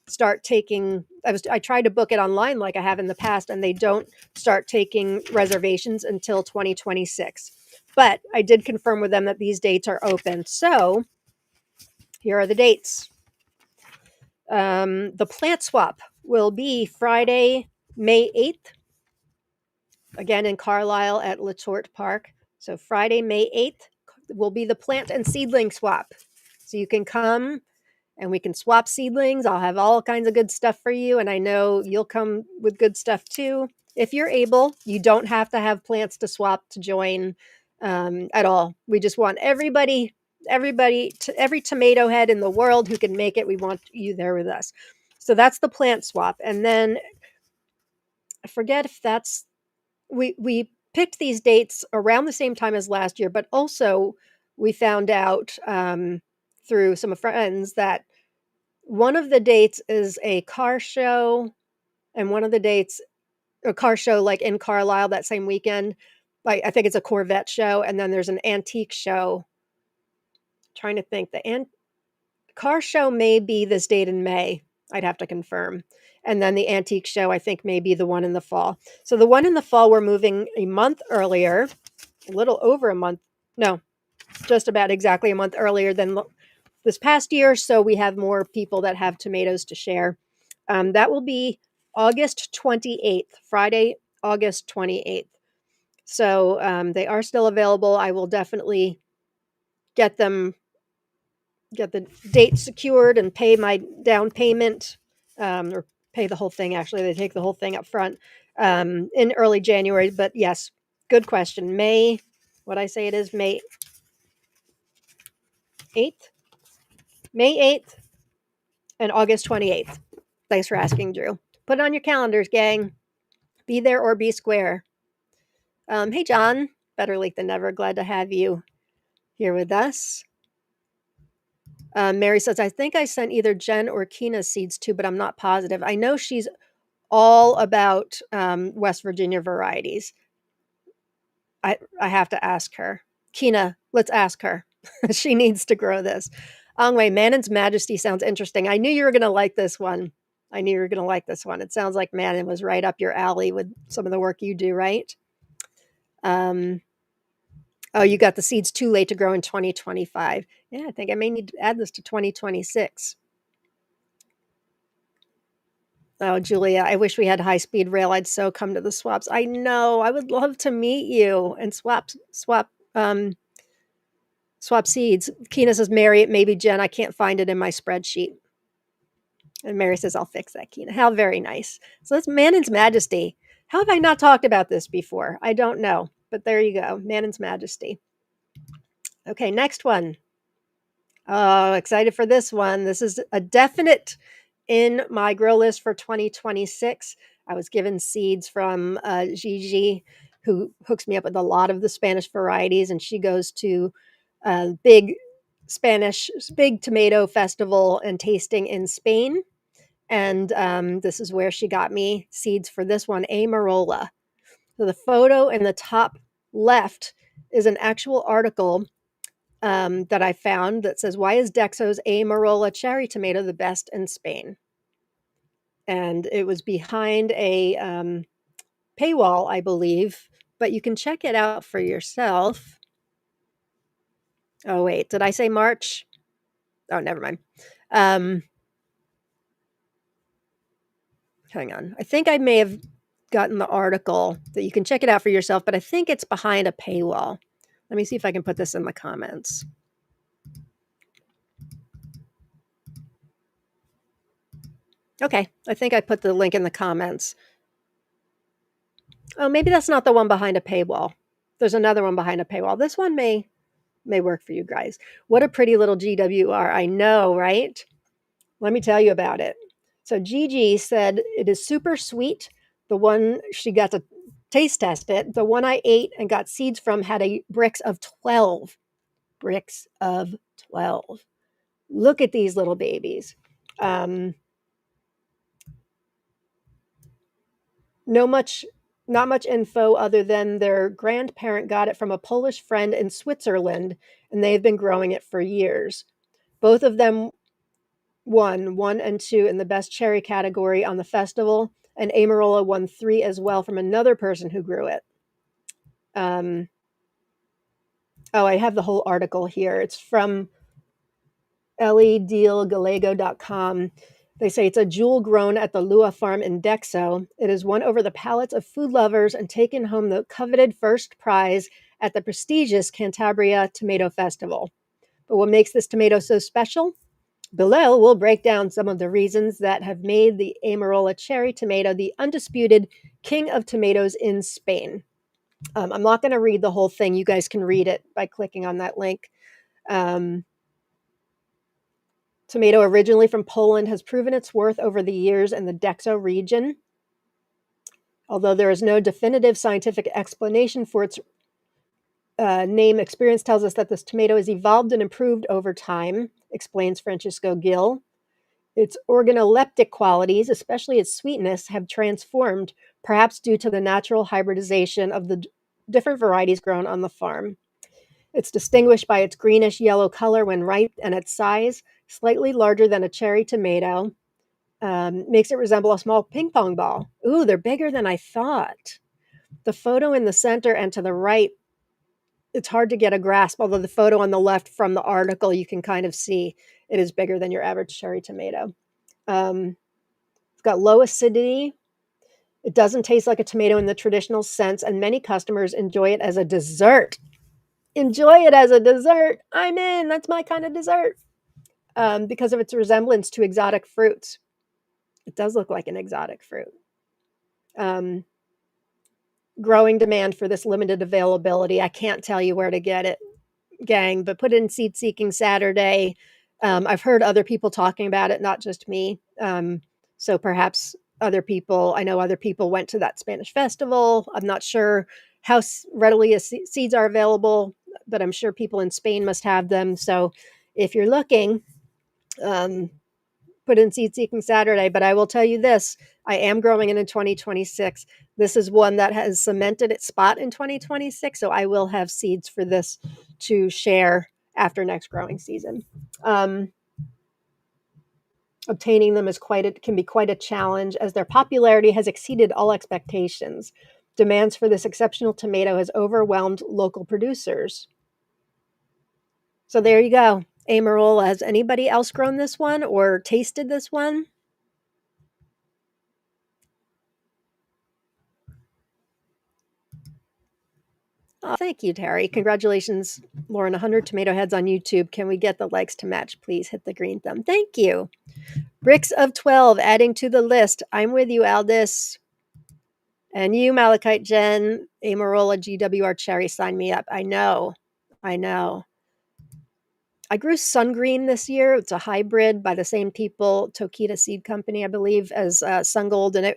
start taking I tried to book it online like I have in the past, and they don't start taking reservations until 2026. But I did confirm with them that these dates are open. So here are the dates. The plant swap will be Friday, May 8th, again in Carlisle at Letort Park. So Friday, May 8th will be the plant and seedling swap. So you can come and we can swap seedlings. I'll have all kinds of good stuff for you. And I know you'll come with good stuff too. If you're able, you don't have to have plants to swap to join at all. We just want every tomato head in the world who can make it. We want you there with us. So that's the plant swap. And then I forget if that's, we picked these dates around the same time as last year, but also we found out through some friends that one of the dates is a car show, and one of the dates, a car show like in Carlisle that same weekend. Like I think it's a Corvette show, and then there's an antique show. I'm trying to think, the car show may be this date in May. I'd have to confirm. And then the antique show, I think, may be the one in the fall. So the one in the fall, we're moving a month earlier, a little over a month. No, just about exactly a month earlier than this past year. So we have more people that have tomatoes to share. That will be August 28th, Friday, August 28th. So they are still available. I will definitely get the date secured and pay my down payment, or pay the whole thing. Actually, they take the whole thing up front in early January. But yes, good question. May 8th, May 8th and August 28th. Thanks for asking, Drew. Put it on your calendars, gang. Be there or be square. Hey, John. Better late than never. Glad to have you here with us. Mary says, I think I sent either Jen or Kina seeds too, but I'm not positive. I know she's all about West Virginia varieties. I have to ask her. Kina, let's ask her. She needs to grow this. Angwei, Mannen's Majesty sounds interesting. I knew you were going to like this one. It sounds like Mannen was right up your alley with some of the work you do, right? Oh, you got the seeds too late to grow in 2025. Yeah, I think I may need to add this to 2026. Oh, Julia, I wish we had high-speed rail. I'd so come to the swaps. I know. I would love to meet you and swap seeds. Kina says, Mary, it may be Jen. I can't find it in my spreadsheet. And Mary says, I'll fix that, Kina. How very nice. So that's Mannen's Majesty. How have I not talked about this before? I don't know, but there you go. Mannon's Majesty. Okay, next one. Oh, excited for this one. This is a definite in my grow list for 2026. I was given seeds from Gigi, who hooks me up with a lot of the Spanish varieties, and she goes to big big tomato festival and tasting in Spain. And this is where she got me seeds for this one, Amarola. So the photo in the top left is an actual article that I found that says, "Why is Dexo's Amarola cherry tomato the best in Spain?" And it was behind a paywall, I believe, but you can check it out for yourself. Oh, wait, did I say March? Oh, never mind. Hang on. I think I may have gotten the article that you can check it out for yourself, but I think it's behind a paywall. Let me see if I can put this in the comments. Okay, I think I put the link in the comments. Oh, maybe that's not the one behind a paywall. There's another one behind a paywall. This one may work for you guys. What a pretty little GWR. I know, right? Let me tell you about it. So Gigi said it is super sweet. The one she got to taste test it. The one I ate and got seeds from had a bricks of 12. Bricks of 12. Look at these little babies. Not much info other than their grandparent got it from a Polish friend in Switzerland, and they've been growing it for years. Both of them won 1 and 2 in the best cherry category on the festival, and Amarola won 3 as well from another person who grew it. I have the whole article here. It's from elledealgallego.com. They say it's a jewel grown at the Lua farm in Dexo. It has won over the palates of food lovers and taken home the coveted first prize at the prestigious Cantabria Tomato Festival. But what makes this tomato so special? Below, we'll break down some of the reasons that have made the Amarola cherry tomato the undisputed king of tomatoes in Spain. I'm not going to read the whole thing. You guys can read it by clicking on that link. Tomato originally from Poland has proven its worth over the years in the Dexo region. Although there is no definitive scientific explanation for its name, experience tells us that this tomato has evolved and improved over time, explains Francisco Gil. Its organoleptic qualities, especially its sweetness, have transformed, perhaps due to the natural hybridization of the different varieties grown on the farm. It's distinguished by its greenish-yellow color when ripe and its size, slightly larger than a cherry tomato, makes it resemble a small ping pong ball. Ooh, they're bigger than I thought. The photo in the center and to the right, it's hard to get a grasp, although the photo on the left from the article, you can kind of see it is bigger than your average cherry tomato. It's got low acidity. It doesn't taste like a tomato in the traditional sense, and many customers enjoy it as a dessert. Enjoy it as a dessert. I'm in. That's my kind of dessert. Because of its resemblance to exotic fruits. It does look like an exotic fruit. Growing demand for this limited availability. I can't tell you where to get it, gang, but put it in Seed Seeking Saturday. I've heard other people talking about it, not just me. So perhaps other people, I know other people went to that Spanish festival. I'm not sure how readily seeds are available, but I'm sure people in Spain must have them. So if you're looking, put in Seed Seeking Saturday. But I will tell you this, I am growing it in 2026. This is one that has cemented its spot in 2026. So I will have seeds for this to share after next growing season. Obtaining them can be quite a challenge, as their popularity has exceeded all expectations. Demands for this exceptional tomato has overwhelmed local producers. So there you go. Amarola. Has anybody else grown this one or tasted this one? Oh, thank you, Terry. Congratulations, Lauren. 100 tomato heads on YouTube. Can we get the likes to match? Please hit the green thumb. Thank you. Bricks of 12 adding to the list. I'm with you, Aldis. And you, Malachite Jen, Amarola, GWR Cherry, sign me up. I know. I know. I grew Sungreen this year. It's a hybrid by the same people, Tokita Seed Company, I believe, as Sungold, and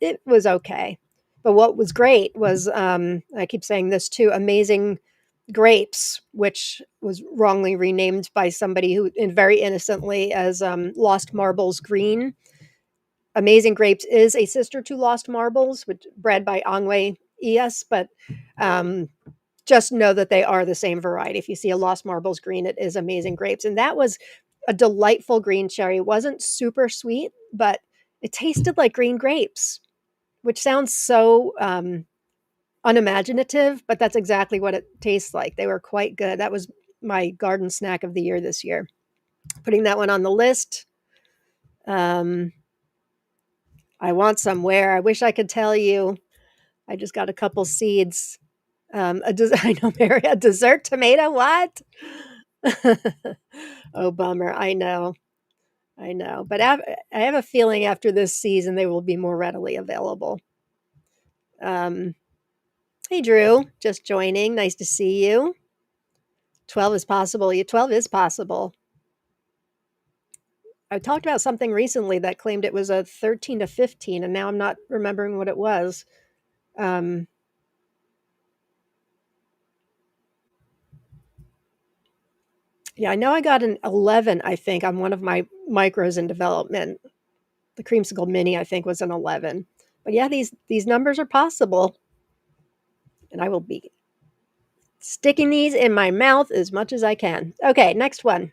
it was okay. But what was great was, I keep saying this too, Amazing Grapes, which was wrongly renamed by somebody who, very innocently, as Lost Marbles Green. Amazing Grapes is a sister to Lost Marbles, which bred by Angwe ES, but um, just know that they are the same variety. If you see a Lost Marbles Green, it is Amazing Grapes. And that was a delightful green cherry. It wasn't super sweet, but it tasted like green grapes, which sounds so unimaginative, but that's exactly what it tastes like. They were quite good. That was my garden snack of the year this year. Putting that one on the list. Um, I want somewhere. I wish I could tell you. I just got a couple seeds. I know, Mary, a dessert tomato. What? Oh, bummer. I know. I know. But I have a feeling after this season, they will be more readily available. Um, hey, Drew, just joining. Nice to see you. 12 is possible. 12 is possible. I talked about something recently that claimed it was a 13 to 15, and now I'm not remembering what it was. Um, yeah, I know I got an 11, I think, on one of my micros in development. The Creamsicle Mini, I think, was an 11. But yeah, these numbers are possible, and I will be sticking these in my mouth as much as I can. Okay, next one.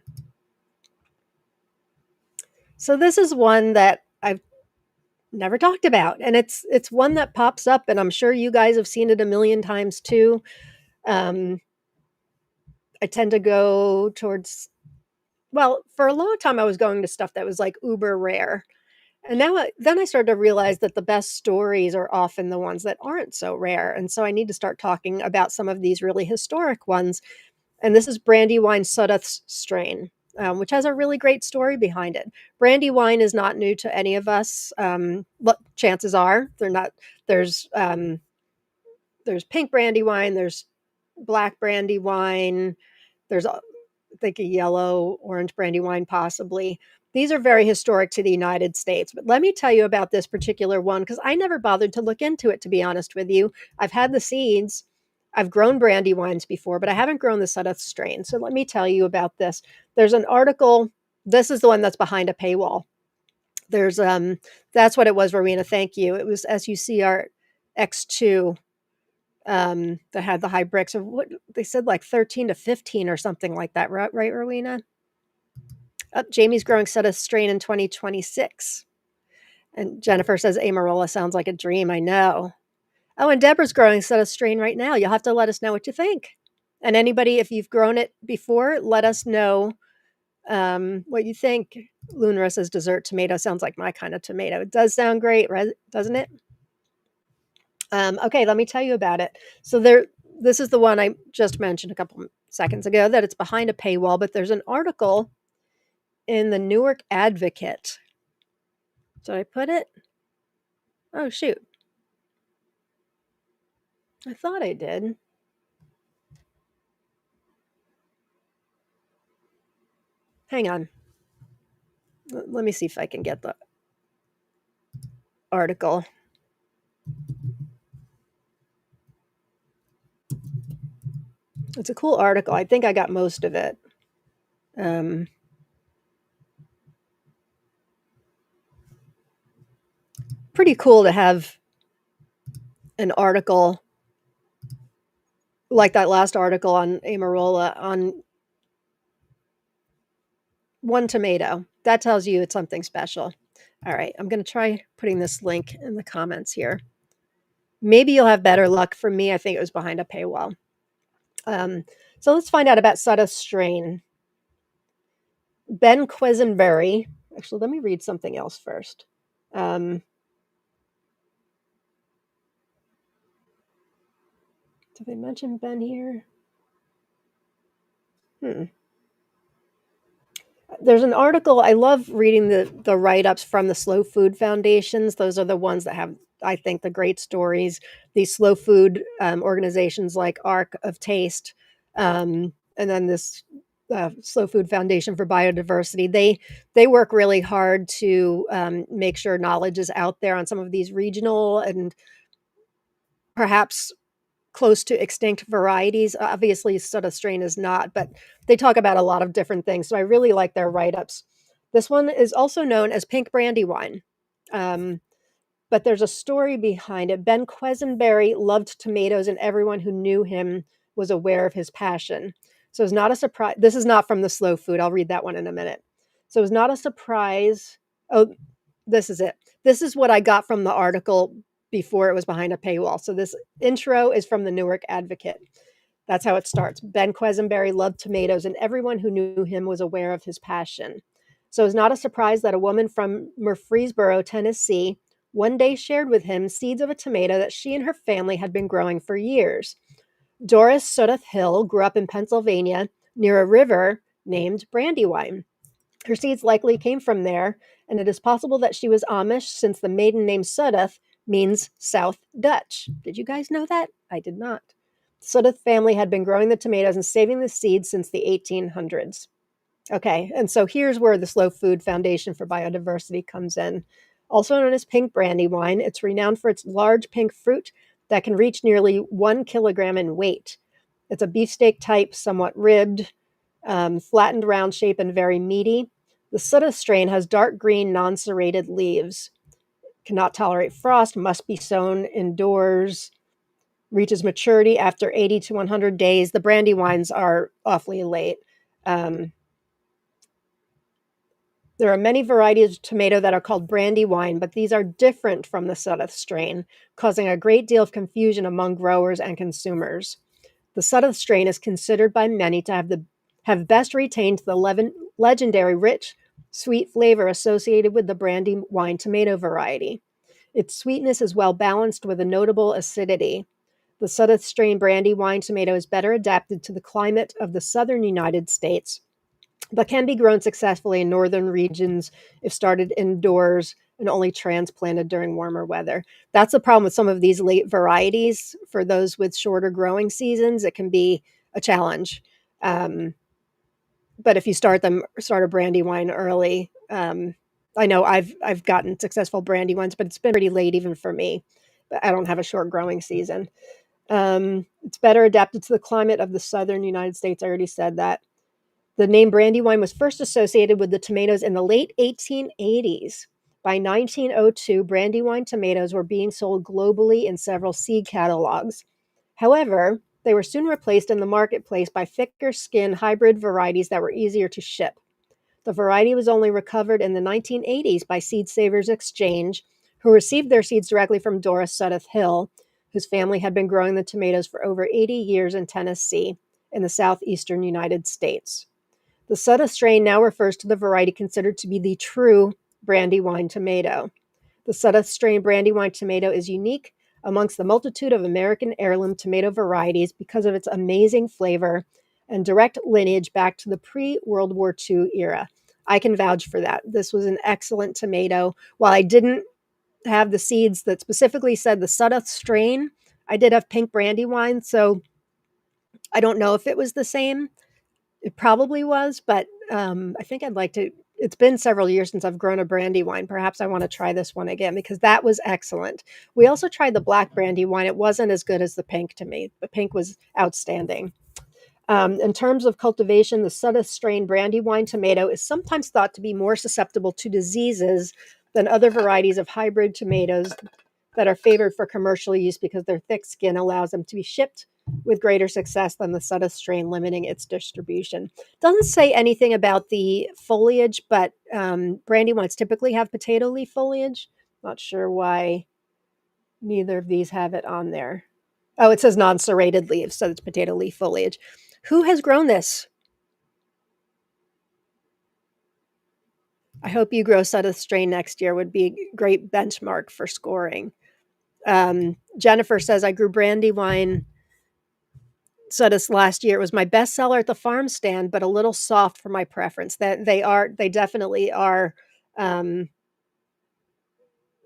So this is one that I've never talked about, and it's one that pops up, and I'm sure you guys have seen it a million times too. Um, I tend to go towards, well, for a long time I was going to stuff that was like uber rare. And then I started to realize that the best stories are often the ones that aren't so rare. And so I need to start talking about some of these really historic ones. And this is Brandywine Sudduth's strain, which has a really great story behind it. Brandywine is not new to any of us. But chances are they're not. There's pink Brandywine, there's black Brandywine, there's think a yellow, orange Brandywine possibly. These are very historic to the United States. But let me tell you about this particular one because I never bothered to look into it, to be honest with you. I've had the seeds. I've grown Brandywines before, but I haven't grown the Sudduth strain. So let me tell you about this. There's an article. This is the one that's behind a paywall. There's that's what it was, Rowena. Thank you. It was SUCR X2 that had the high bricks of what they said, like 13 to 15 or something like that, right, Rowena? Jamie's growing Sudduth strain in 2026. And Jennifer says Amarola sounds like a dream. I know. Oh, and Deborah's growing Sudduth strain right now. You'll have to let us know what you think. And anybody, if you've grown it before, let us know what you think. Lunara says dessert tomato sounds like my kind of tomato. It does sound great, right? Doesn't it? Okay, let me tell you about it. So this is the one I just mentioned a couple seconds ago, that it's behind a paywall, but there's an article in the Newark Advocate. Did I put it? Oh, shoot. I thought I did. Hang on. Let me see if I can get the article. It's a cool article. I think I got most of it. Pretty cool to have an article like that last article on Amarola on one tomato. That tells you it's something special. All right, I'm going to try putting this link in the comments here. Maybe you'll have better luck. For me, I think it was behind a paywall. So let's find out about Sudduth strain. Ben Quisenberry. Actually, let me read something else first. Did they mention Ben here? There's an article. I love reading the write-ups from the Slow Food Foundations. Those are the ones that have I think, the great stories. These slow food organizations like Arc of Taste, and then this Slow Food Foundation for Biodiversity. They work really hard to make sure knowledge is out there on some of these regional and perhaps close to extinct varieties. Obviously, soda strain is not, but they talk about a lot of different things. So I really like their write ups. This one is also known as pink brandy wine. Um, but there's a story behind it. Ben Quisenberry loved tomatoes, and everyone who knew him was aware of his passion. So it's not a surprise. This is not from the Slow Food. I'll read that one in a minute. So it's not a surprise. Oh, this is it. This is what I got from the article before it was behind a paywall. So this intro is from the Newark Advocate. That's how it starts. Ben Quisenberry loved tomatoes, and everyone who knew him was aware of his passion. So it's not a surprise that a woman from Murfreesboro, Tennessee, one day shared with him seeds of a tomato that she and her family had been growing for years. Doris Sudduth Hill grew up in Pennsylvania near a river named Brandywine. Her seeds likely came from there, and it is possible that she was Amish since the maiden name Sudduth means South Dutch. Did you guys know that? I did not. The Sudduth family had been growing the tomatoes and saving the seeds since the 1800s. Okay, and so here's where the Slow Food Foundation for Biodiversity comes in. Also known as pink brandy wine, it's renowned for its large pink fruit that can reach nearly 1 kilogram in weight. It's a beefsteak type, somewhat ribbed, flattened round shape, and very meaty. The Sudduth strain has dark green, non-serrated leaves. Cannot tolerate frost, must be sown indoors, reaches maturity after 80 to 100 days. The brandy wines are awfully late. There are many varieties of tomato that are called brandy wine, but these are different from the Sudduth strain, causing a great deal of confusion among growers and consumers. The Sudduth strain is considered by many to have best retained the legendary rich, sweet flavor associated with the brandy wine tomato variety. Its sweetness is well balanced with a notable acidity. The Sudduth strain brandy wine tomato is better adapted to the climate of the southern United States, but can be grown successfully in northern regions if started indoors and only transplanted during warmer weather. That's the problem with some of these late varieties. For those with shorter growing seasons, it can be a challenge. But if you start a brandy wine early, I know I've gotten successful brandy wines, but it's been pretty late even for me. But I don't have a short growing season. It's better adapted to the climate of the southern United States. I already said that. The name Brandywine was first associated with the tomatoes in the late 1880s. By 1902, Brandywine tomatoes were being sold globally in several seed catalogs. However, they were soon replaced in the marketplace by thicker skin hybrid varieties that were easier to ship. The variety was only recovered in the 1980s by Seed Savers Exchange, who received their seeds directly from Doris Sudduth Hill, whose family had been growing the tomatoes for over 80 years in Tennessee, in the southeastern United States. The Sudduth strain now refers to the variety considered to be the true Brandywine tomato. The Sudduth strain Brandywine tomato is unique amongst the multitude of American heirloom tomato varieties because of its amazing flavor and direct lineage back to the pre-World War II era. I can vouch for that. This was an excellent tomato. While I didn't have the seeds that specifically said the Sudduth strain, I did have pink Brandywine, so I don't know if it was the same. It probably was, but I think I'd like to. It's been several years since I've grown a brandy wine. Perhaps I want to try this one again because that was excellent. We also tried the black brandy wine. It wasn't as good as the pink to me. The pink was outstanding. In terms of cultivation, the Sudduth strain brandy wine tomato is sometimes thought to be more susceptible to diseases than other varieties of hybrid tomatoes that are favored for commercial use because their thick skin allows them to be shipped with greater success than the Sudduth strain, limiting its distribution. Doesn't say anything about the foliage, but brandy wines typically have potato leaf foliage. Not sure why neither of these have it on there. Oh, it says non-serrated leaves, so it's potato leaf foliage. Who has grown this? I hope you grow Sudduth strain next year. Would be a great benchmark for scoring. Jennifer says, I grew brandy wine Sudduth last year. It was my best seller at the farm stand, but a little soft for my preference. That they definitely are.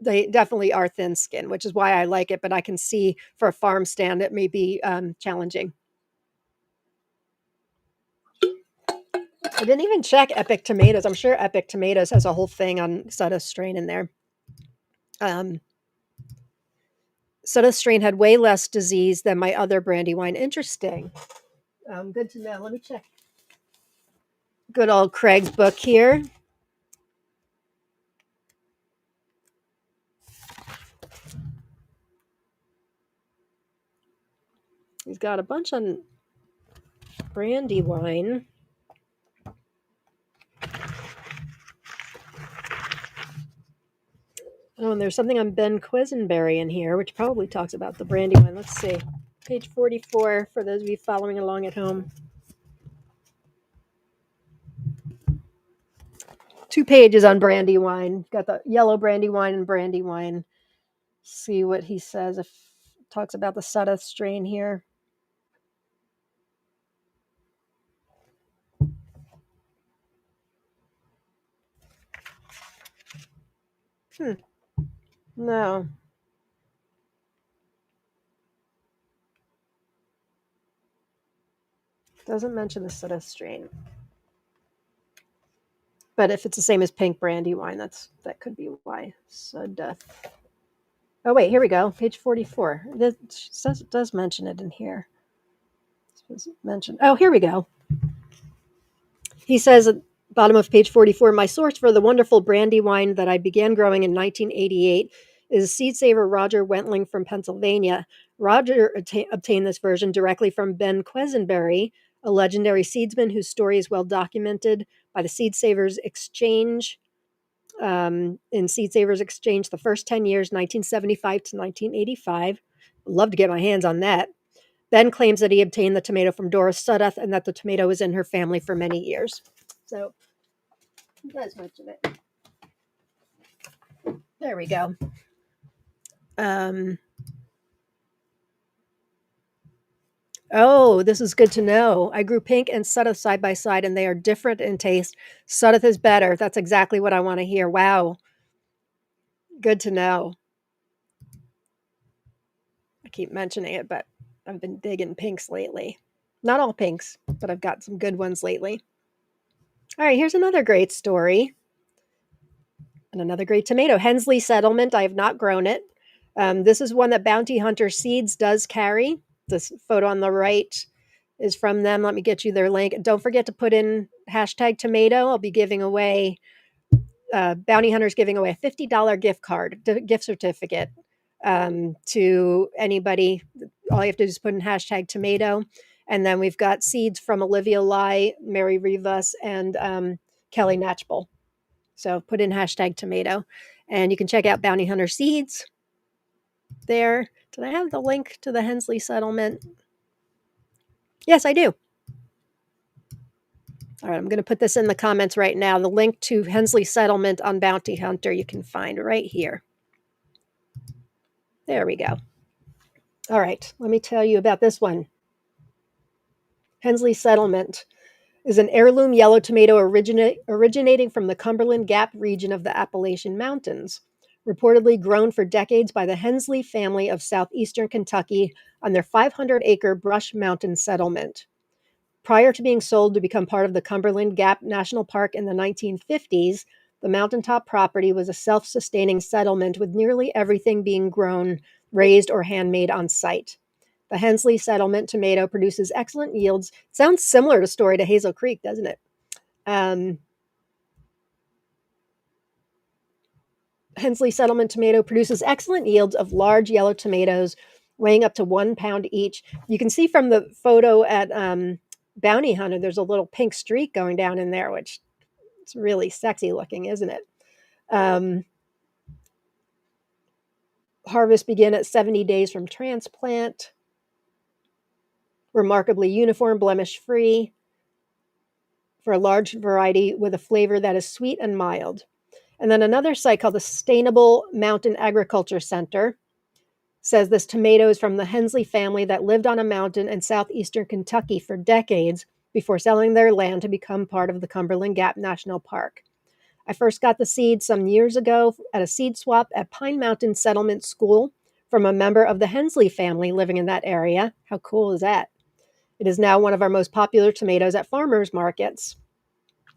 They definitely are thin skin, which is why I like it, but I can see for a farm stand it may be challenging. I didn't even check Epic Tomatoes. I'm sure Epic Tomatoes has a whole thing on Soda strain in there. Um, Soda strain had way less disease than my other brandy wine. Interesting. Good to know. Let me check. Good old Craig's book here. He's got a bunch on brandy wine. Oh, and there's something on Ben Quisenberry in here, which probably talks about the brandy wine. Let's see. Page 44 for those of you following along at home. 2 pages on brandy wine. Got the yellow brandy wine and brandy wine. See what he says if talks about the Sutta strain here. No. Doesn't mention the Sutta strain. But if it's the same as pink brandy wine, that could be why. Sutta. Oh wait, here we go. Page 44. It does mention it in here. Mentioned. Oh, here we go. He says at the bottom of page 44, my source for the wonderful brandy wine that I began growing in 1988 is seed saver Roger Wentling from Pennsylvania. Roger obtained this version directly from Ben Quisenberry, a legendary seedsman whose story is well documented by the Seed Savers Exchange. In Seed Savers Exchange, the first 10 years, 1975 to 1985. I'd love to get my hands on that. Ben claims that he obtained the tomato from Doris Sudduth and that the tomato was in her family for many years. So, you guys mention it. There we go. Oh, this is good to know. I grew pink and Sudduth side by side, and they are different in taste. Sudduth is better. That's exactly what I want to hear. Wow. Good to know. I keep mentioning it, but I've been digging pinks lately. Not all pinks, but I've got some good ones lately. All right, here's another great story. And another great tomato. Hensley Settlement. I have not grown it. This is one that Bounty Hunter Seeds does carry. This photo on the right is from them. Let me get you their link. Don't forget to put in hashtag tomato. I'll be giving away, Bounty Hunter's giving away a $50 gift certificate to anybody. All you have to do is put in hashtag tomato. And then we've got seeds from Olivia Lai, Mary Rivas, and Kelly Natchbull. So put in hashtag tomato. And you can check out Bounty Hunter Seeds there. Did I have the link to the Hensley Settlement? Yes, I do. All right, I'm going to put this in the comments right now. The link to Hensley Settlement on Bounty Hunter you can find right here. There we go. All right, let me tell you about this one. Hensley Settlement is an heirloom yellow tomato originating from the Cumberland Gap region of the Appalachian Mountains, reportedly grown for decades by the Hensley family of southeastern Kentucky on their 500-acre Brush Mountain settlement. Prior to being sold to become part of the Cumberland Gap National Park in the 1950s, the mountaintop property was a self-sustaining settlement with nearly everything being grown, raised, or handmade on site. The Hensley Settlement tomato produces excellent yields. Sounds similar to story to Hazel Creek, doesn't it? Hensley Settlement tomato produces excellent yields of large yellow tomatoes weighing up to 1 pound each. You can see from the photo at Bounty Hunter, there's a little pink streak going down in there, which it's really sexy looking, isn't it? Harvest begin at 70 days from transplant. Remarkably uniform, blemish-free for a large variety with a flavor that is sweet and mild. And then another site called the Sustainable Mountain Agriculture Center says this tomato is from the Hensley family that lived on a mountain in southeastern Kentucky for decades before selling their land to become part of the Cumberland Gap National Park. I first got the seed some years ago at a seed swap at Pine Mountain Settlement School from a member of the Hensley family living in that area. How cool is that? It is now one of our most popular tomatoes at farmers markets.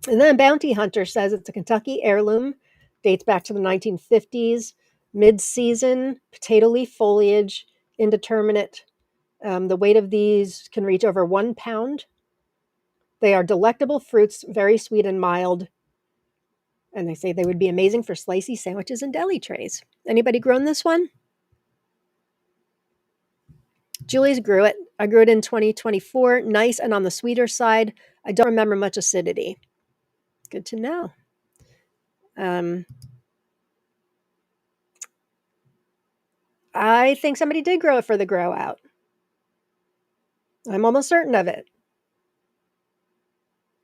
And then Bounty Hunter says it's a Kentucky heirloom, dates back to the 1950s, mid-season, potato leaf foliage, indeterminate. The weight of these can reach over 1 pound. They are delectable fruits, very sweet and mild. And they say they would be amazing for slicey sandwiches and deli trays. Anybody grown this one? Julie's grew it. I grew it in 2024. Nice and on the sweeter side. I don't remember much acidity. Good to know. I think somebody did grow it for the grow out. I'm almost certain of it,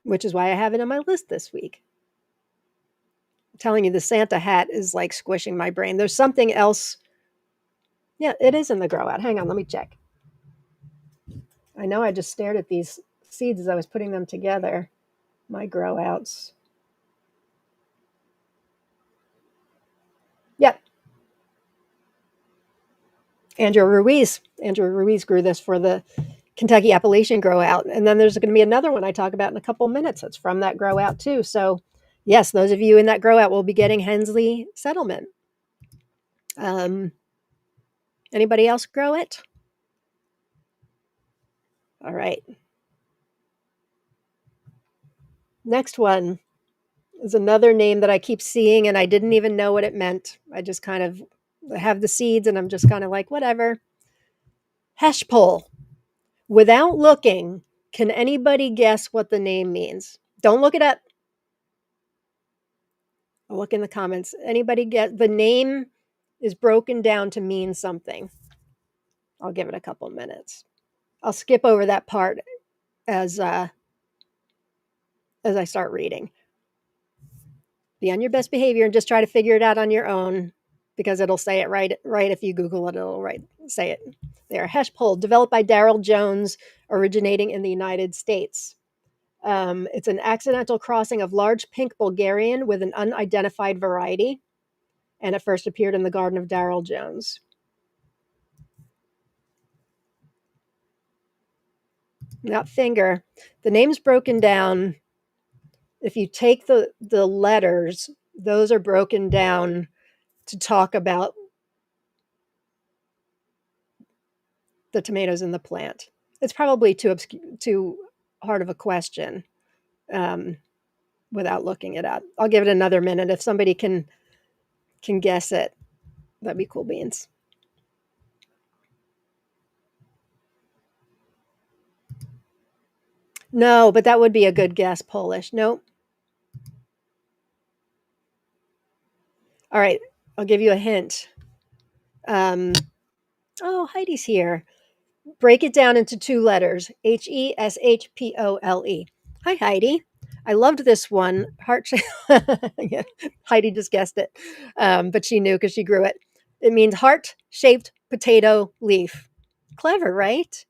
which is why I have it on my list this week. I'm telling you, the Santa hat is like squishing my brain. There's something else. Yeah, it is in the grow out. Hang on, let me check. I know I just stared at these seeds as I was putting them together. My grow outs. Yep. Andrew Ruiz grew this for the Kentucky Appalachian grow out. And then there's going to be another one I talk about in a couple minutes. That's from that grow out too. So yes, those of you in that grow out will be getting Hensley Settlement. Anybody else grow it? All right. Next one is another name that I keep seeing and I didn't even know what it meant. I just kind of have the seeds and I'm just kind of like, whatever. Heshpole. Without looking, can anybody guess what the name means? Don't look it up. I'll look in the comments. Anybody get the name is broken down to mean something. I'll give it a couple minutes. I'll skip over that part as I start reading. Be on your best behavior and just try to figure it out on your own because it'll say it right. If you Google it, it'll say it there. Heshpole, developed by Darrell Jones, originating in the United States. It's an accidental crossing of large pink Bulgarian with an unidentified variety, and it first appeared in the garden of Darrell Jones. Not finger. The name's broken down. If you take the letters, those are broken down to talk about the tomatoes in the plant. It's probably too hard of a question without looking it up. I'll give it another minute. If somebody can guess it, that'd be cool beans. No, but that would be a good guess. Polish. Nope. All right. I'll give you a hint. Oh, Heidi's here. Break it down into 2 letters. Heshpole. Hi, Heidi. I loved this one. Heart shape. Yeah, Heidi just guessed it, but she knew because she grew it. It means heart-shaped potato leaf. Clever, right?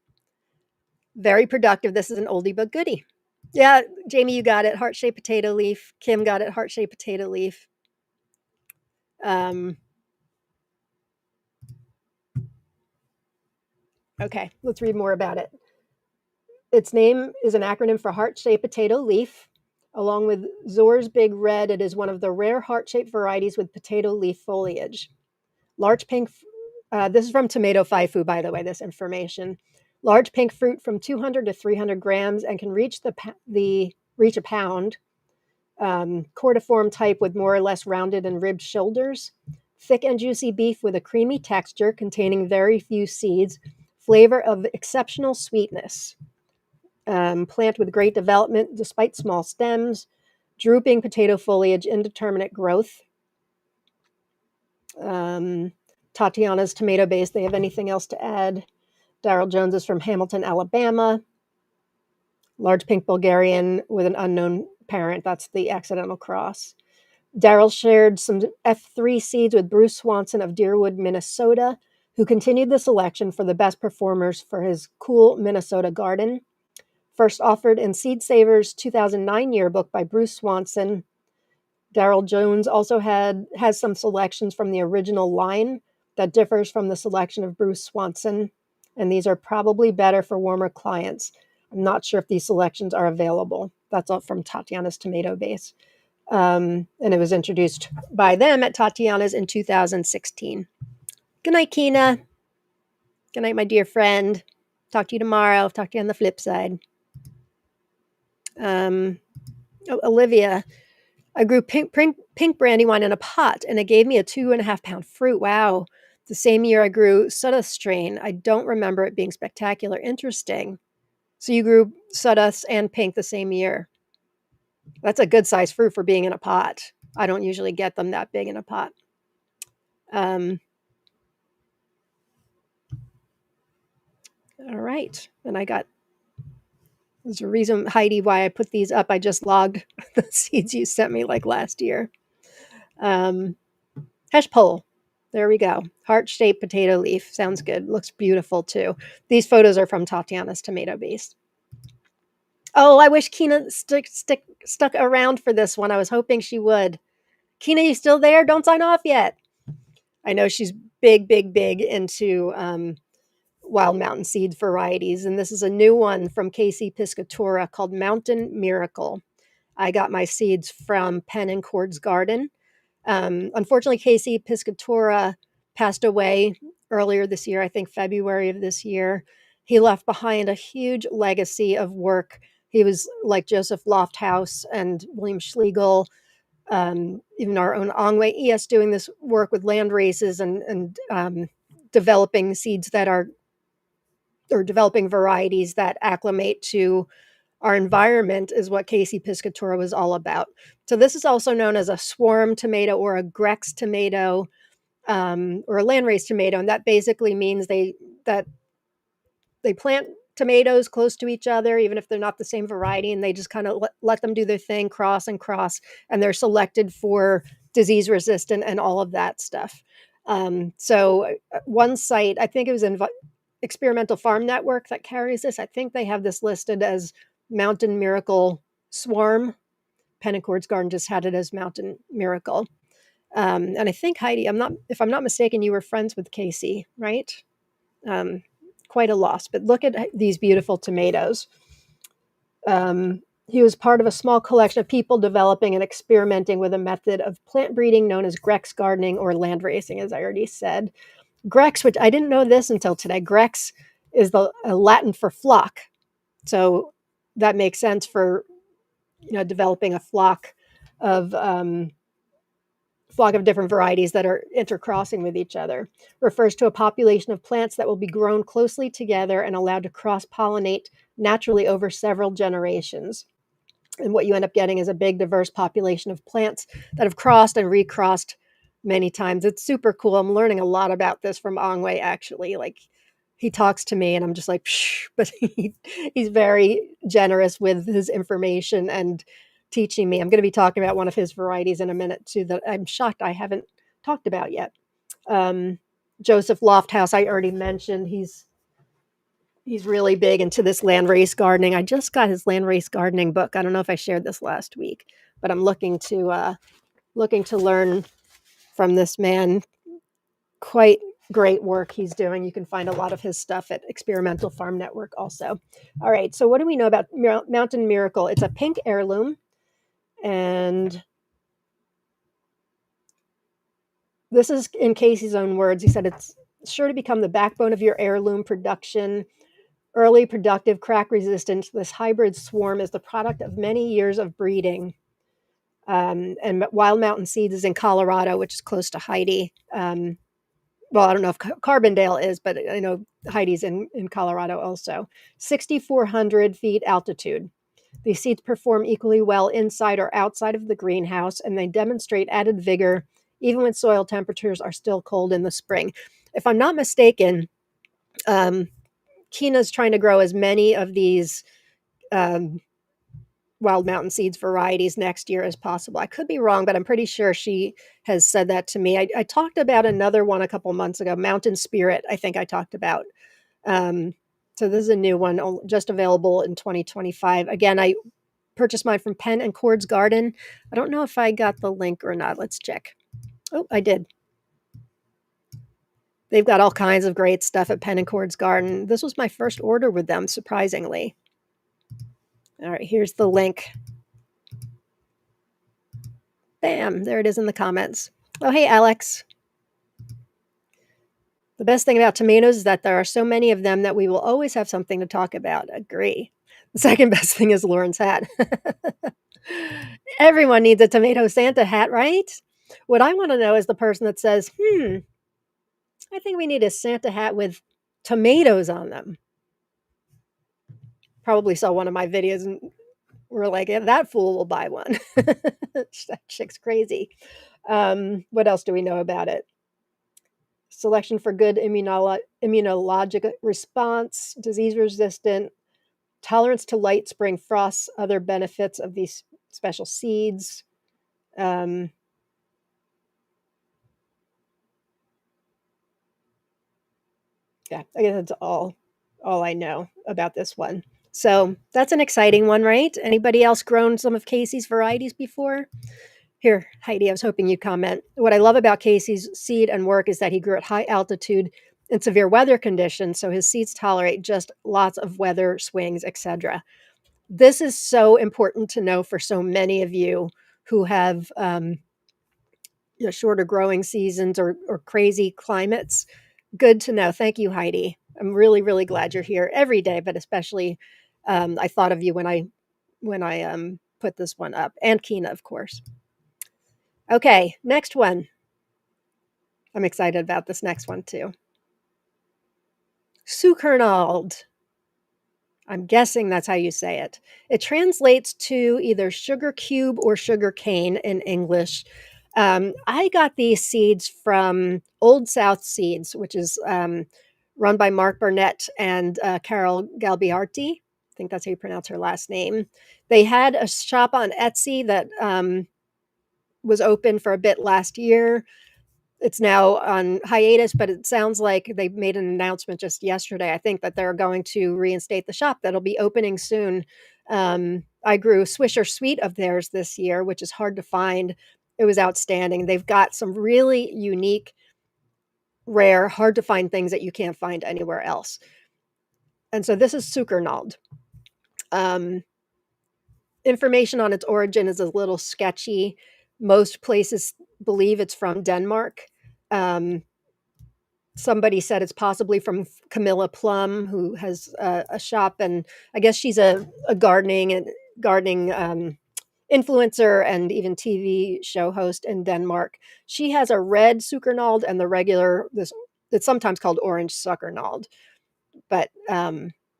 Very productive. This is an oldie but goodie. Yeah, Jamie, you got it. Heart-shaped potato leaf. Kim got it. Heart-shaped potato leaf. Okay, let's read more about it. Its name is an acronym for heart-shaped potato leaf. Along with Zohr's Big Red, it is one of the rare heart-shaped varieties with potato leaf foliage. Large pink, this is from Tomato Faifu, by the way, this information. Large pink fruit from 200 to 300 grams and can reach reach a pound. Cordiform type with more or less rounded and ribbed shoulders. Thick and juicy beef with a creamy texture containing very few seeds. Flavor of exceptional sweetness. Plant with great development despite small stems. Drooping potato foliage, indeterminate growth. Tatiana's tomato base. They have anything else to add? Darrell Jones is from Hamilton, Alabama. Large pink Bulgarian with an unknown parent. That's the accidental cross. Darrell shared some F3 seeds with Bruce Swanson of Deerwood, Minnesota, who continued the selection for the best performers for his cool Minnesota garden. First offered in Seed Saver's 2009 yearbook by Bruce Swanson, Daryl Jones also has some selections from the original line that differs from the selection of Bruce Swanson, and these are probably better for warmer clients. I'm not sure if these selections are available. That's all from Tatiana's Tomato Base. And it was introduced by them at Tatiana's in 2016. Good night, Kina. Good night, my dear friend. Talk to you tomorrow. Talk to you on the flip side. Olivia, I grew pink brandywine in a pot, and it gave me a 2.5-pound fruit. Wow. The same year I grew Sudduth strain. I don't remember it being spectacular. Interesting. So you grew Sudduths and pink the same year. That's a good size fruit for being in a pot. I don't usually get them that big in a pot. All right. And there's a reason, Heidi, why I put these up. I just logged the seeds you sent me like last year. Hash pole. There we go. Heart-shaped potato leaf. Sounds good. Looks beautiful too. These photos are from Tatiana's Tomato Base. Oh, I wish Kina stuck around for this one. I was hoping she would. Kina, you still there? Don't sign off yet. I know she's big into wild mountain seed varieties, and this is a new one from Casey Piscatora called Mountain Miracle. I got my seeds from Penn and Cord's garden. Unfortunately, Casey Piscatora passed away earlier this year, I think February of this year. He left behind a huge legacy of work. He was like Joseph Lofthouse and William Schlegel, even our own Ongway ES doing this work with land races and developing seeds that are, or developing varieties that acclimate to our environment is what Casey Piscatora was all about. So this is also known as a swarm tomato or a Grex tomato, or a landrace tomato, and that basically means they plant tomatoes close to each other, even if they're not the same variety, and they just kind of let them do their thing, cross, and they're selected for disease resistant and all of that stuff. So one site, I think it was in Experimental Farm Network that carries this. I think they have this listed as Mountain Miracle Swarm. Penn and Cord's garden just had it as Mountain Miracle. And I think Heidi, if I'm not mistaken, you were friends with Casey, right? Quite a loss, but look at these beautiful tomatoes. He was part of a small collection of people developing and experimenting with a method of plant breeding known as Grex gardening or land racing, as I already said. Grex, which I didn't know this until today, Grex is the Latin for flock. So that makes sense for developing a flock of different varieties that are intercrossing with each other. Refers to a population of plants that will be grown closely together and allowed to cross-pollinate naturally over several generations. And what you end up getting is a big, diverse population of plants that have crossed and recrossed many times. It's super cool. I'm learning a lot about this from Ongway, actually. Like, he talks to me and I'm just like, psh, but he's very generous with his information and teaching me. I'm going to be talking about one of his varieties in a minute too that I'm shocked I haven't talked about yet. Joseph Lofthouse, I already mentioned. He's really big into this landrace gardening. I just got his landrace gardening book. I don't know if I shared this last week, but I'm looking to learn from this man. Quite great work he's doing. You can find a lot of his stuff at Experimental Farm Network also. All right, so what do we know about Mountain Miracle? It's a pink heirloom, and this is in Casey's own words. He said it's sure to become the backbone of your heirloom production. Early, productive, crack resistant, this hybrid swarm is the product of many years of breeding. And Wild Mountain Seeds is in Colorado, which is close to Heidi. Well, I don't know if Carbondale is, but I know Heidi's in Colorado also. 6,400 feet altitude. These seeds perform equally well inside or outside of the greenhouse, and they demonstrate added vigor even when soil temperatures are still cold in the spring. If I'm not mistaken, Kina's trying to grow as many of these Wild Mountain Seeds varieties next year as possible. I could be wrong, but I'm pretty sure she has said that to me. I talked about another one a couple months ago, Mountain Spirit, I think I talked about. So this is a new one, just available in 2025. Again, purchased mine from Pen and Cord's Garden. I don't know if I got the link or not. Let's check. Oh, I did. They've got all kinds of great stuff at Pen and Cord's Garden. This was my first order with them, surprisingly. All right, here's the link. Bam, there it is in the comments. Oh, hey, Alex. The best thing about tomatoes is that there are so many of them that we will always have something to talk about. Agree. The second best thing is Lauren's hat. Everyone needs a tomato Santa hat, right? What I want to know is the person that says, I think we need a Santa hat with tomatoes on them. Probably saw one of my videos and were like, yeah, that fool will buy one. That chick's crazy. What else do we know about it? Selection for good immunologic response, disease resistant, tolerance to light spring frosts, other benefits of these special seeds. Yeah, I guess that's all I know about this one. So that's an exciting one, right? Anybody else grown some of Casey's varieties before? Here, Heidi, I was hoping you'd comment. What I love about Casey's seed and work is that he grew at high altitude in severe weather conditions, so his seeds tolerate just lots of weather swings, etc. This is so important to know for so many of you who have shorter growing seasons or crazy climates. Good to know. Thank you, Heidi. I'm really, really glad you're here every day, but especially I thought of you when I put this one up, and Kina, of course. Okay, next one. I'm excited about this next one too. Sucernald. I'm guessing that's how you say it. It translates to either sugar cube or sugar cane in English. I got these seeds from Old South Seeds, which is run by Mark Burnett and Carol Galbiarti. I think that's how you pronounce her last name. They had a shop on Etsy that was open for a bit last year. It's now on hiatus, but it sounds like they made an announcement just yesterday, I think, that they're going to reinstate the shop. That'll be opening soon. I grew Swisher Sweet of theirs this year, which is hard to find. It was outstanding. They've got some really unique, rare, hard to find things that you can't find anywhere else. And so this is Sucernald. Information on its origin is a little sketchy. Most places believe it's from Denmark. Somebody said it's possibly from Camilla Plum, who has a shop, and I guess she's a gardening influencer and even TV show host in Denmark. She has a red Sucernald and the regular, this it's sometimes called orange Sucernald, but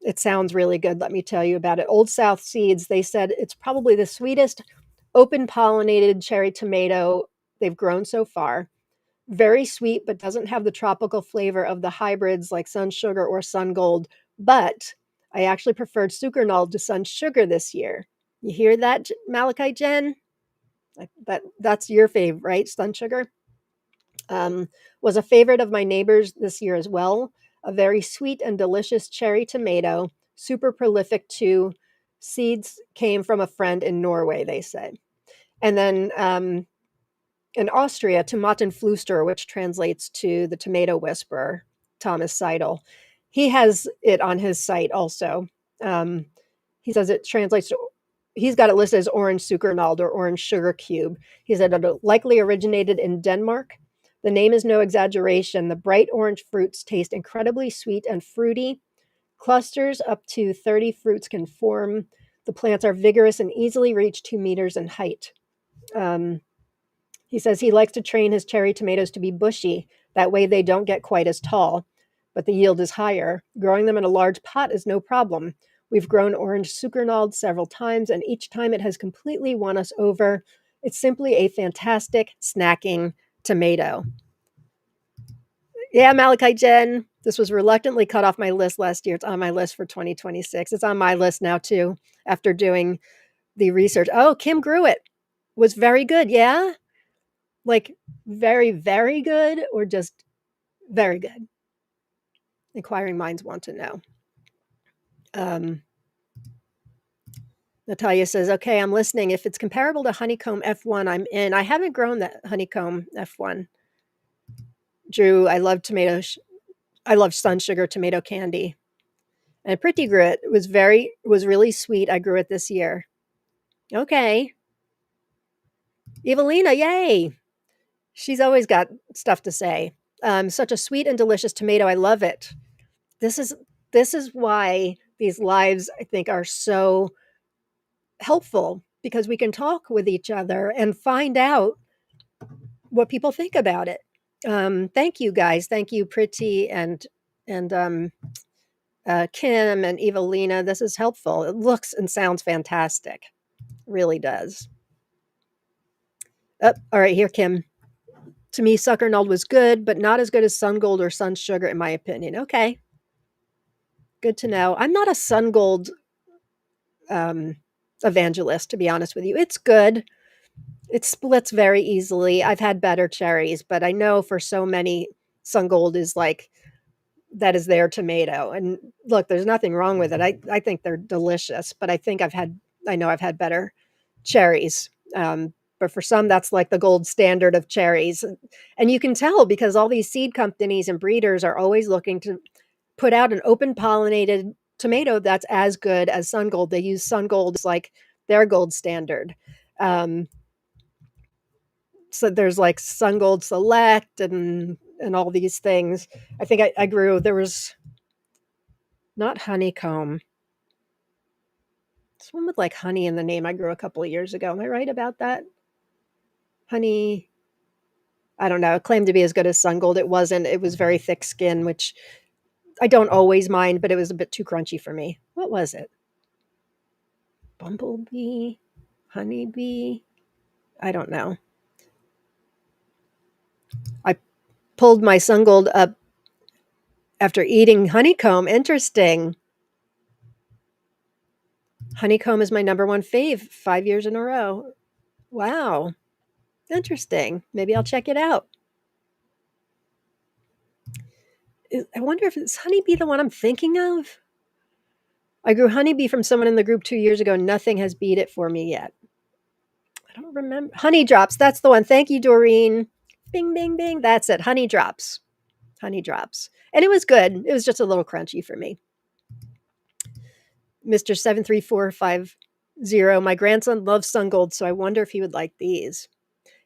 it sounds really good. Let me tell you about it. Old South Seeds, they said it's probably the sweetest open pollinated cherry tomato they've grown so far. Very sweet, but doesn't have the tropical flavor of the hybrids like Sun Sugar or Sun Gold. But I actually preferred Sucernald to Sun Sugar this year. You hear that, Malachi Jen? That's your fave, right? Sun Sugar? Was a favorite of my neighbors this year as well. A very sweet and delicious cherry tomato, super prolific too. Seeds came from a friend in Norway, they said. And then in Austria, Tomatenflüster, which translates to the tomato whisperer, Thomas Seidel, he has it on his site also. He says it translates to, he's got it listed as orange Sucernald or orange sugar cube. He said it likely originated in Denmark. The name is no exaggeration. The bright orange fruits taste incredibly sweet and fruity. Clusters up to 30 fruits can form. The plants are vigorous and easily reach 2 meters in height. He says he likes to train his cherry tomatoes to be bushy. That way they don't get quite as tall, but the yield is higher. Growing them in a large pot is no problem. We've grown orange Sucernald several times, and each time it has completely won us over. It's simply a fantastic snacking tomato. Yeah, Malachi Jen, this was reluctantly cut off my list last year. It's on my list for 2026. It's on my list now too, after doing the research. Oh, Kim grew it. Was very good, yeah? Like very, very good or just very good? Inquiring minds want to know. Natalia says, okay, I'm listening. If it's comparable to honeycomb F1, I'm in. I haven't grown that honeycomb F1. Drew, I love I love sun sugar tomato candy. And Pretty grew it. It was really sweet. I grew it this year. Okay. Evelina, yay. She's always got stuff to say. Such a sweet and delicious tomato. I love it. This is this is why these lives, I think, are so helpful, because we can talk with each other and find out what people think about it. Thank you guys. Thank you, Pretty and Kim and Evelina. This is helpful. It looks and sounds fantastic. Really does. Oh, all right, here, Kim. To me, Suckernald was good, but not as good as Sun Gold or Sun Sugar, in my opinion. Okay. Good to know. I'm not a Sun Gold evangelist, to be honest with you. It's good. It splits very easily. I've had better cherries, but I know for so many, Sun Gold is like, that is their tomato. And look, there's nothing wrong with it. I think they're delicious, but I know I've had better cherries. But for some, that's like the gold standard of cherries. And you can tell because all these seed companies and breeders are always looking to put out an open pollinated tomato that's as good as Sun Gold. They use Sun Gold as like their gold standard. Um, so there's like Sun Gold Select and all these things. I think I grew, there was not honeycomb. It's one with like honey in the name I grew a couple of years ago. Am I right about that? Honey, I don't know. It claimed to be as good as Sun Gold. It wasn't. It was very thick skin, which I don't always mind, but it was a bit too crunchy for me. What was it? Bumblebee? Honeybee? I don't know. I pulled my Sun Gold up after eating honeycomb. Interesting. Honeycomb is my number one fave 5 years in a row. Wow. Interesting. Maybe I'll check it out. I wonder if it's honeybee the one I'm thinking of? I grew honeybee from someone in the group 2 years ago. Nothing has beat it for me yet. I don't remember. Honey drops. That's the one. Thank you, Doreen. Bing, bing, bing. That's it. Honey drops. Honey drops. And it was good. It was just a little crunchy for me. Mr. 73450. My grandson loves Sun Gold, so I wonder if he would like these.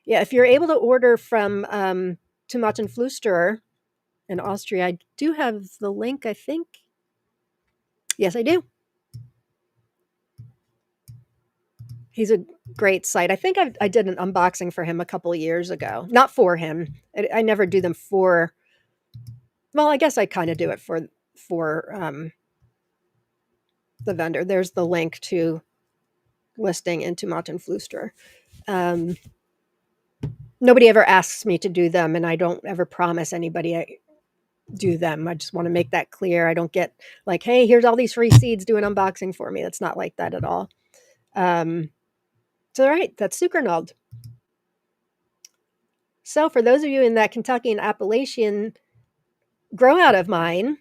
Yeah, if you're able to order from Tomatenflüsterer in Austria, I do have the link, I think. Yes, I do. He's a great site. I think I did an unboxing for him a couple of years ago. Not for him. I never do them for. Well, I guess I kind of do it for the vendor. There's the link to listing in Tomatenflüsterer. Nobody ever asks me to do them, and I don't ever promise anybody I do them. I just want to make that clear. I don't get like, hey, here's all these free seeds, do an unboxing for me. It's not like that at all. So, all right, that's Suckernald. So for those of you in that Kentucky and Appalachian grow out of mine,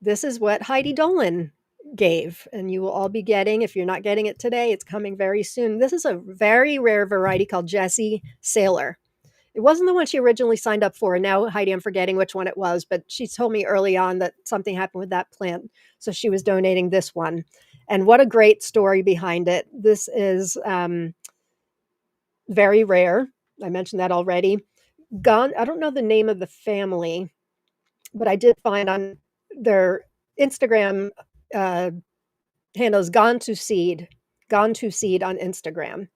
this is what Heidi Dolan gave. And you will all be getting, if you're not getting it today, it's coming very soon. This is a very rare variety called Jessie Sailor. It wasn't the one she originally signed up for. And now, Heidi, I'm forgetting which one it was, but she told me early on that something happened with that plant. So she was donating this one. And what a great story behind it. This is very rare. I mentioned that already. I don't know the name of the family, but I did find on their Instagram handle is Gone to Seed on Instagram.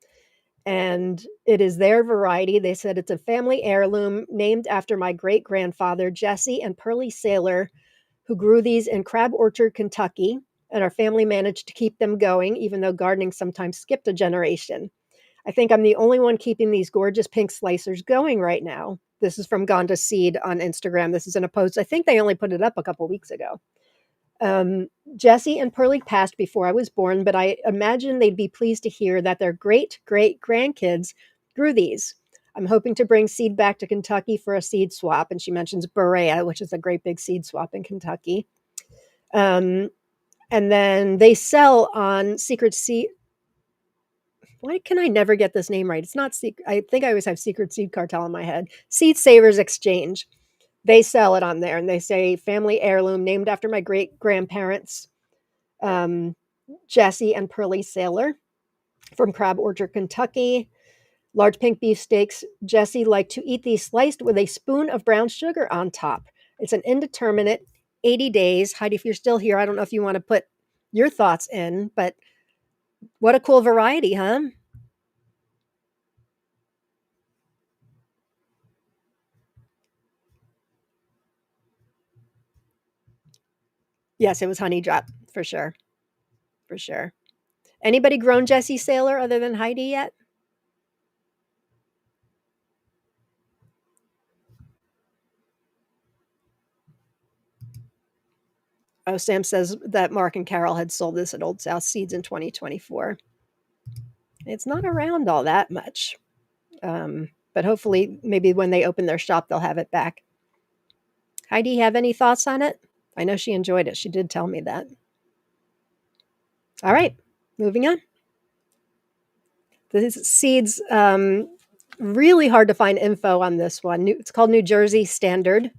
And it is their variety. They said it's a family heirloom named after my great grandfather, Jesse and Pearlie Sailor, who grew these in Crab Orchard, Kentucky. And our family managed to keep them going, even though gardening sometimes skipped a generation. I think I'm the only one keeping these gorgeous pink slicers going right now. This is from Gone to Seed on Instagram. This is in a post. I think they only put it up a couple weeks ago. Jesse and Pearlie passed before I was born, but I imagine they'd be pleased to hear that their great-great-grandkids grew these. I'm hoping to bring seed back to Kentucky for a seed swap. And she mentions Berea, which is a great big seed swap in Kentucky. And then they sell on Secret Seed. Why can I never get this name right? It's not I think I always have Secret Seed Cartel in my head. Seed Savers Exchange. They sell it on there, and they say family heirloom named after my great grandparents, um, Jesse and Pearlie Sailor from Crab Orchard, Kentucky. Large pink beef steaks. Jesse liked to eat these sliced with a spoon of brown sugar on top. It's an indeterminate 80 days. Heidi, if you're still here, I don't know if you want to put your thoughts in, but what a cool variety, huh? Yes, it was honey drop for sure. For sure. Anybody grown Jesse Sailor other than Heidi yet? Oh, Sam says that Mark and Carol had sold this at Old South Seeds in 2024. It's not around all that much. But hopefully, maybe when they open their shop, they'll have it back. Heidi, have any thoughts on it? I know she enjoyed it. She did tell me that. All right, moving on. The seeds, really hard to find info on this one. It's called New Jersey Standard.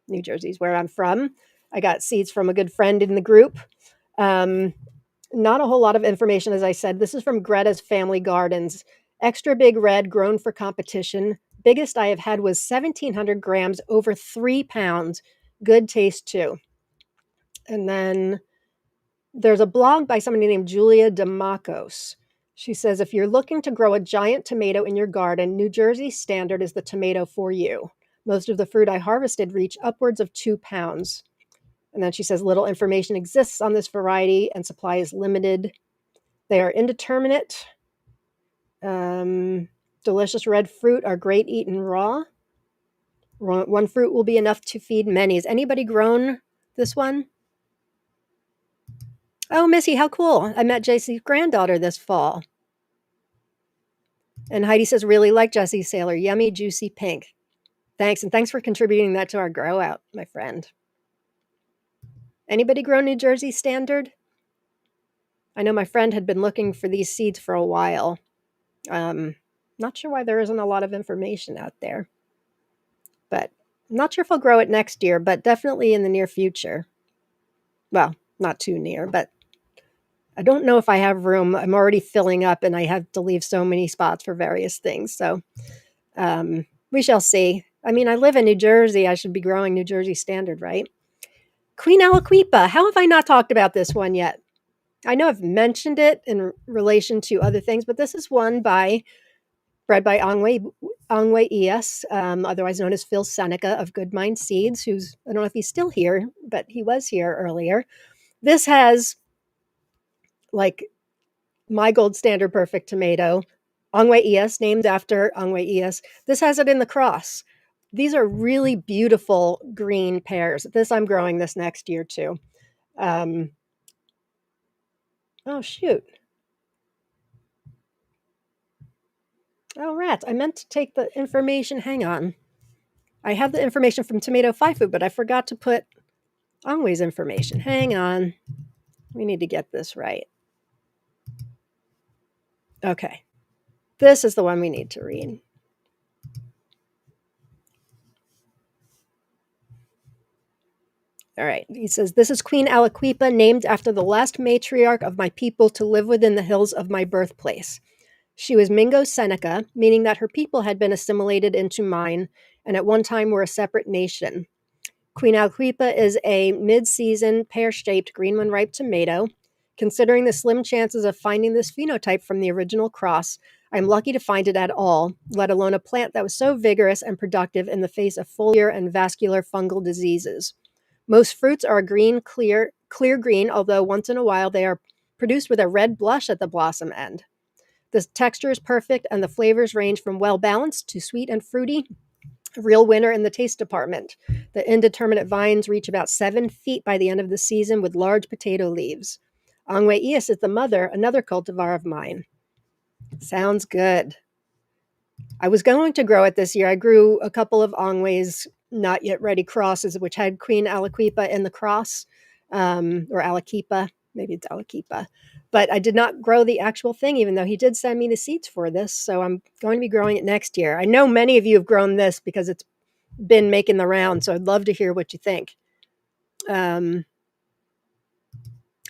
New Jersey's where I'm from. I got seeds from a good friend in the group. Um, Not a whole lot of information, as I said. This is from Greta's Family Gardens. Extra big red, grown for competition. Biggest I have had was 1,700 grams, over 3 pounds. Good taste too. And then there's a blog by somebody named Julia Demakos. She says, if you're looking to grow a giant tomato in your garden, New Jersey Standard is the tomato for you. Most of the fruit I harvested reach upwards of 2 pounds. And then she says, little information exists on this variety and supply is limited. They are indeterminate. Delicious red fruit are great eaten raw. One fruit will be enough to feed many. Has anybody grown this one? Oh, Missy, how cool. I met Jesse's granddaughter this fall. And Heidi says, really like Jesse Sailor. Yummy, juicy pink. Thanks. And thanks for contributing that to our grow out, my friend. Anybody grow New Jersey Standard? I know my friend had been looking for these seeds for a while. Not sure why there isn't a lot of information out there. But I'm not sure if I'll grow it next year, but definitely in the near future. Well, not too near, but I don't know if I have room. I'm already filling up and I have to leave so many spots for various things. So we shall see. I mean, I live in New Jersey. I should be growing New Jersey Standard, right? Queen Aliquippa. How have I not talked about this one yet? I know I've mentioned it in relation to other things, but this is one bred by Angwe Ias, otherwise known as Phil Seneca of Good Mind Seeds, who's, I don't know if he's still here, but he was here earlier. This has like my gold standard perfect tomato, Angwe Ias, named after Angwe Ias. This has it in the cross. These are really beautiful green pears. This I'm growing this next year too. Oh, shoot. Oh, rats. I meant to take the information. Hang on. I have the information from Tomato Five Food, but I forgot to put Angwe's information. Hang on. We need to get this right. Okay. This is the one we need to read. All right. He says, this is Queen Aliquippa, named after the last matriarch of my people to live within the hills of my birthplace. She was Mingo Seneca, meaning that her people had been assimilated into mine and at one time were a separate nation. Queen Aliquippa is a mid-season, pear-shaped, green when ripe tomato. Considering the slim chances of finding this phenotype from the original cross, I'm lucky to find it at all, let alone a plant that was so vigorous and productive in the face of foliar and vascular fungal diseases. Most fruits are green, clear green, although once in a while they are produced with a red blush at the blossom end. The texture is perfect and the flavors range from well-balanced to sweet and fruity. A real winner in the taste department. The indeterminate vines reach about 7 feet by the end of the season with large potato leaves. Angwe Ias is the mother, another cultivar of mine. Sounds good. I was going to grow it this year. I grew a couple of Angwe's not yet ready crosses, which had Queen Aliquippa in the cross, or Aliquippa. Maybe it's Aliquippa. but I did not grow the actual thing, even though he did send me the seeds for this. So I'm going to be growing it next year. I know many of you have grown this because it's been making the round. So I'd love to hear what you think. Oh,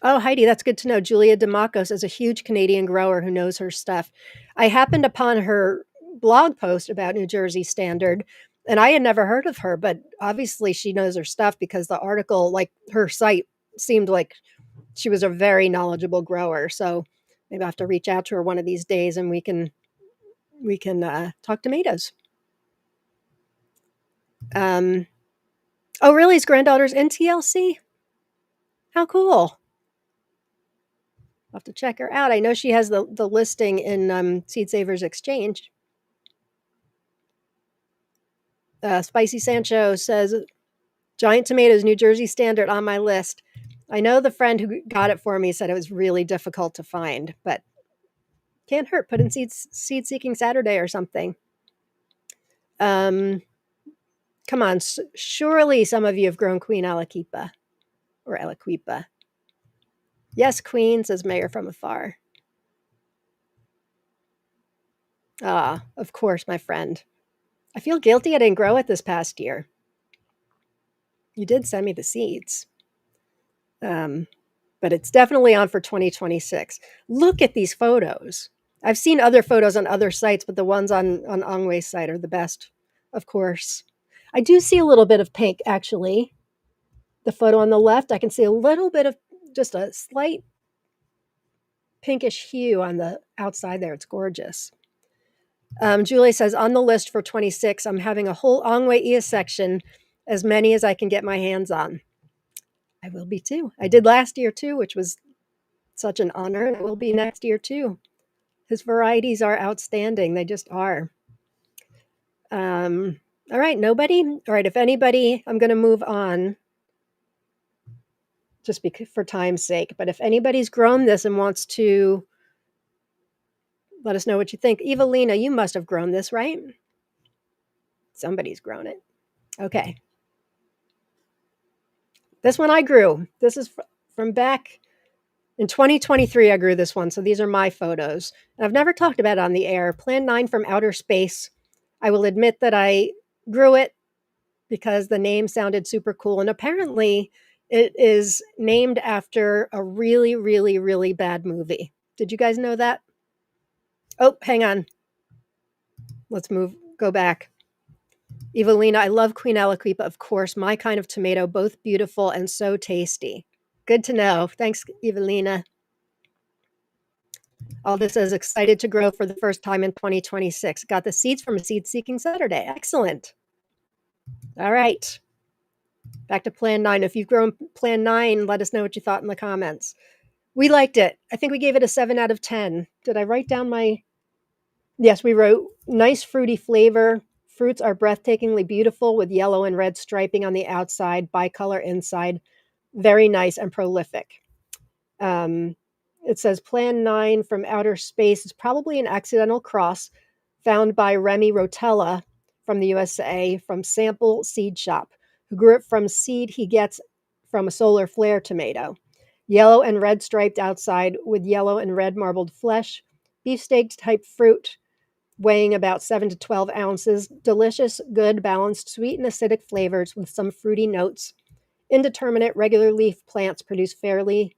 Heidi, that's good to know. Julia DeMacos is a huge Canadian grower who knows her stuff. I happened upon her blog post about New Jersey Standard, and I had never heard of her, but obviously she knows her stuff because the article, like her site, seemed like she was a very knowledgeable grower. So maybe I have to reach out to her one of these days, and we can talk tomatoes. Oh, really? His granddaughter's in TLC? How cool! I'll have to check her out. I know she has the listing in Seed Savers Exchange. Spicy Sancho says, giant tomatoes, New Jersey Standard on my list. I know the friend who got it for me said it was really difficult to find, but can't hurt. Put in Seed Seeking Saturday or something. Come on. Surely some of you have grown Queen Alaquipa or Alaquipa. Yes, Queen, says Mayor from afar. Ah, of course, my friend. I feel guilty I didn't grow it this past year. You did send me the seeds. But it's definitely on for 2026. Look at these photos. I've seen other photos on other sites, but the ones on Ongwei's site are the best, of course. I do see a little bit of pink, actually. The photo on the left, I can see a little bit of just a slight pinkish hue on the outside there. It's gorgeous. Julie says, on the list for 26, I'm having a whole Ongwei Ia section, as many as I can get my hands on. I will be too. I did last year too, which was such an honor, and it will be next year too. His varieties are outstanding. They just are. All right, nobody? All right, if anybody, I'm going to move on just because, for time's sake. But if anybody's grown this and wants to let us know what you think. Evelina, you must have grown this, right? Somebody's grown it. Okay. This one I grew. This is from back in 2023. I grew this one. So these are my photos. And I've never talked about it on the air. Plan 9 from Outer Space. I will admit that I grew it because the name sounded super cool. And apparently it is named after a really, really, really bad movie. Did you guys know that? Oh, hang on. Let's go back. Evelina, I love Queen Alaquipa, of course. My kind of tomato, both beautiful and so tasty. Good to know. Thanks, Evelina. All this is excited to grow for the first time in 2026. Got the seeds from a Seed Seeking Saturday. Excellent. All right. Back to Plan 9. If you've grown Plan 9, let us know what you thought in the comments. We liked it. I think we gave it a 7 out of 10. Did I write down my... Yes, we wrote nice fruity flavor. Fruits are breathtakingly beautiful with yellow and red striping on the outside, bicolor inside. Very nice and prolific. It says Plan 9 from Outer Space is probably an accidental cross found by Remy Rotella from the USA from Sample Seed Shop, who grew it from seed he gets from a solar flare tomato. Yellow and red striped outside with yellow and red marbled flesh. Beefsteak type fruit, weighing about 7 to 12 ounces. Delicious, good, balanced, sweet and acidic flavors with some fruity notes. Indeterminate regular leaf plants produce fairly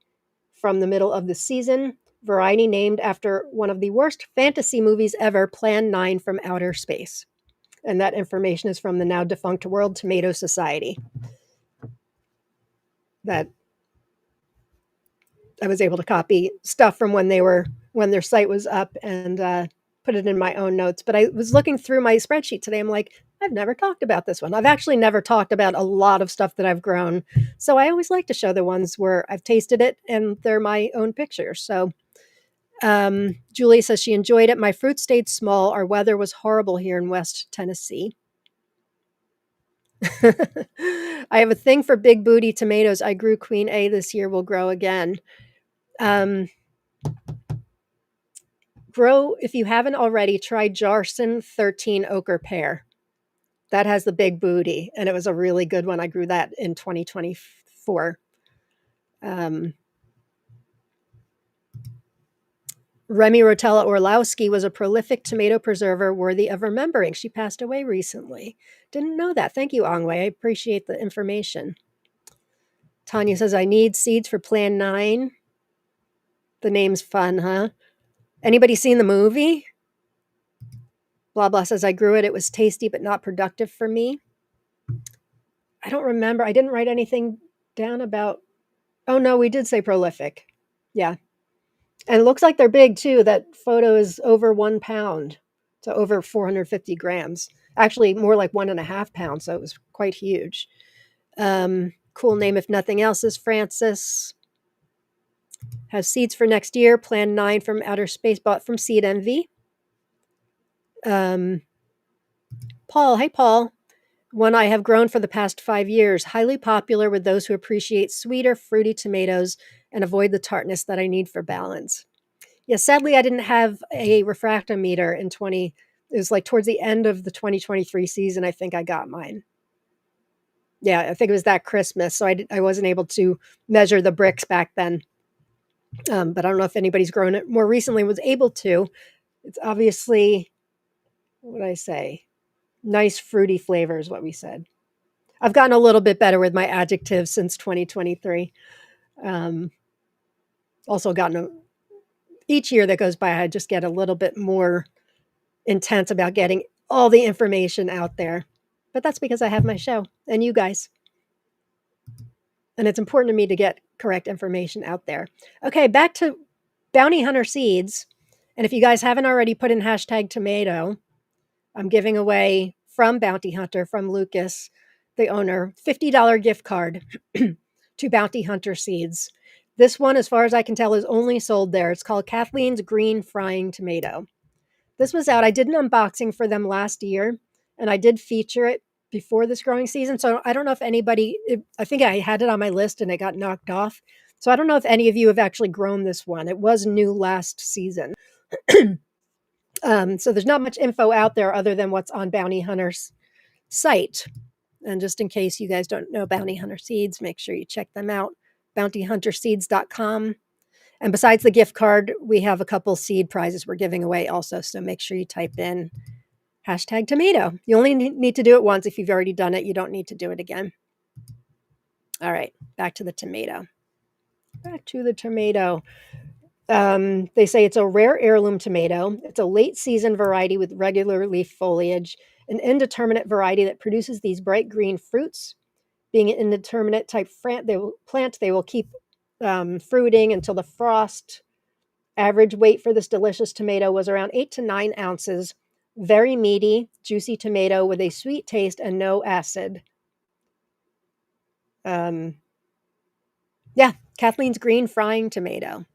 from the middle of the season. Variety named after one of the worst fantasy movies ever, Plan 9 from Outer Space. And that information is from the now defunct World Tomato Society. That I was able to copy stuff from when their site was up and put it in my own notes. But I was looking through my spreadsheet today. I'm like, I've never talked about this one. I've actually never talked about a lot of stuff that I've grown. So I always like to show the ones where I've tasted it and they're my own pictures. So Julie says she enjoyed it. My fruit stayed small. Our weather was horrible here in West Tennessee. I have a thing for big booty tomatoes. I grew Queen A this year. Will grow again. Grow, if you haven't already, try Jarson 13 Ochre Pear. That has the big booty, and it was a really good one. I grew that in 2024. Remy Rotella Orlowski was a prolific tomato preserver worthy of remembering. She passed away recently. Didn't know that. Thank you, Angwei. I appreciate the information. Tanya says, I need seeds for Plan 9. The name's fun, huh? Anybody seen the movie? Blah, blah says, I grew it. It was tasty, but not productive for me. I don't remember. I didn't write anything down about. Oh, no, we did say prolific. Yeah. And it looks like they're big too. That photo is over 1 pound. So over 450 grams. Actually, more like 1.5 pounds. So it was quite huge. Cool name, if nothing else, is Francis. Has seeds for next year. Plan 9 from outer space, bought from Seed Envy. Paul, hey, Paul. One I have grown for the past 5 years. Highly popular with those who appreciate sweeter, fruity tomatoes and avoid the tartness that I need for balance. Yeah, sadly, I didn't have a refractometer in 20. It was like towards the end of the 2023 season, I think I got mine. Yeah, I think it was that Christmas. So I wasn't able to measure the bricks back then. But I don't know if anybody's grown it more recently was able to. It's obviously, what did I say? Nice fruity flavor is what we said. I've gotten a little bit better with my adjectives since 2023. Also each year that goes by, I just get a little bit more intense about getting all the information out there. But that's because I have my show and you guys. And it's important to me to get correct information out there. Okay, back to Bounty Hunter Seeds. And if you guys haven't already put in hashtag tomato, I'm giving away from Bounty Hunter, from Lucas, the owner, $50 gift card to Bounty Hunter Seeds. This one, as far as I can tell, is only sold there. It's called Kathleen's Green Frying Tomato. This was out. I did an unboxing for them last year, and I did feature it before this growing season. So I don't know if I think I had it on my list and it got knocked off. So I don't know if any of you have actually grown this one. It was new last season. So there's not much info out there other than what's on Bounty Hunter's site. And just in case you guys don't know Bounty Hunter Seeds, make sure you check them out. bountyhunterseeds.com. And besides the gift card, we have a couple seed prizes we're giving away also. So make sure you type in hashtag tomato. You only need to do it once. If you've already done it, you don't need to do it again. All right, back to the tomato. They say it's a rare heirloom tomato. It's a late season variety with regular leaf foliage, an indeterminate variety that produces these bright green fruits. Being an indeterminate type plant, they will keep fruiting until the frost. Average weight for this delicious tomato was around 8 to 9 ounces. Very meaty, juicy tomato with a sweet taste and no acid. Kathleen's Green Frying Tomato.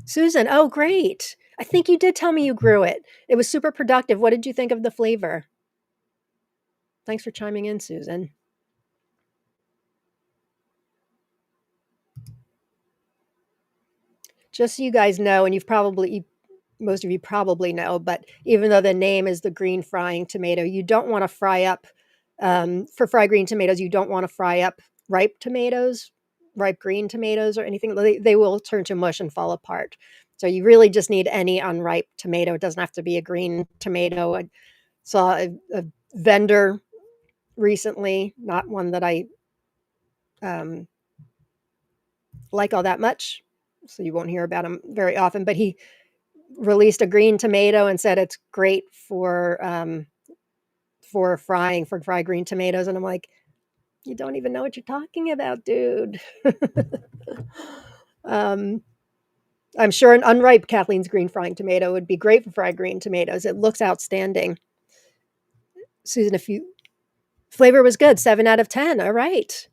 Susan, oh, great. I think you did tell me you grew it. It was super productive. What did you think of the flavor? Thanks for chiming in, Susan. Just so you guys know, and most of you probably know, but even though the name is the green frying tomato, you don't want to fry up, for fried green tomatoes, you don't want to fry up ripe green tomatoes or anything. They will turn to mush and fall apart. So you really just need any unripe tomato. It doesn't have to be a green tomato. I saw a vendor recently, not one that I like all that much, so you won't hear about him very often, but he released a green tomato and said it's great for frying, for fried green tomatoes. And I'm like, you don't even know what you're talking about, dude. I'm sure an unripe Kathleen's Green Frying Tomato would be great for fried green tomatoes. It looks outstanding. Susan, flavor was good, 7 out of 10. All right.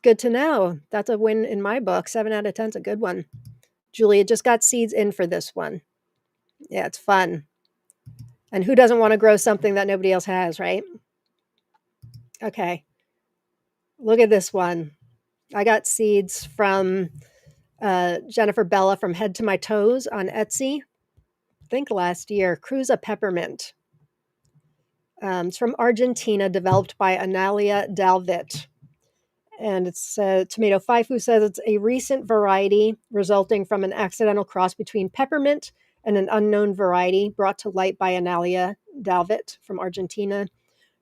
Good to know. That's a win in my book. 7 out of 10 is a good one. Julia just got seeds in for this one. Yeah, it's fun. And who doesn't want to grow something that nobody else has, right? Okay. Look at this one. I got seeds from Jennifer Bella from Head to My Toes on Etsy. I think last year. Cruza Peppermint. It's from Argentina, developed by Analia Dalvit. And it's Tomato Faifu says it's a recent variety resulting from an accidental cross between peppermint and an unknown variety brought to light by Analia Dalvit from Argentina.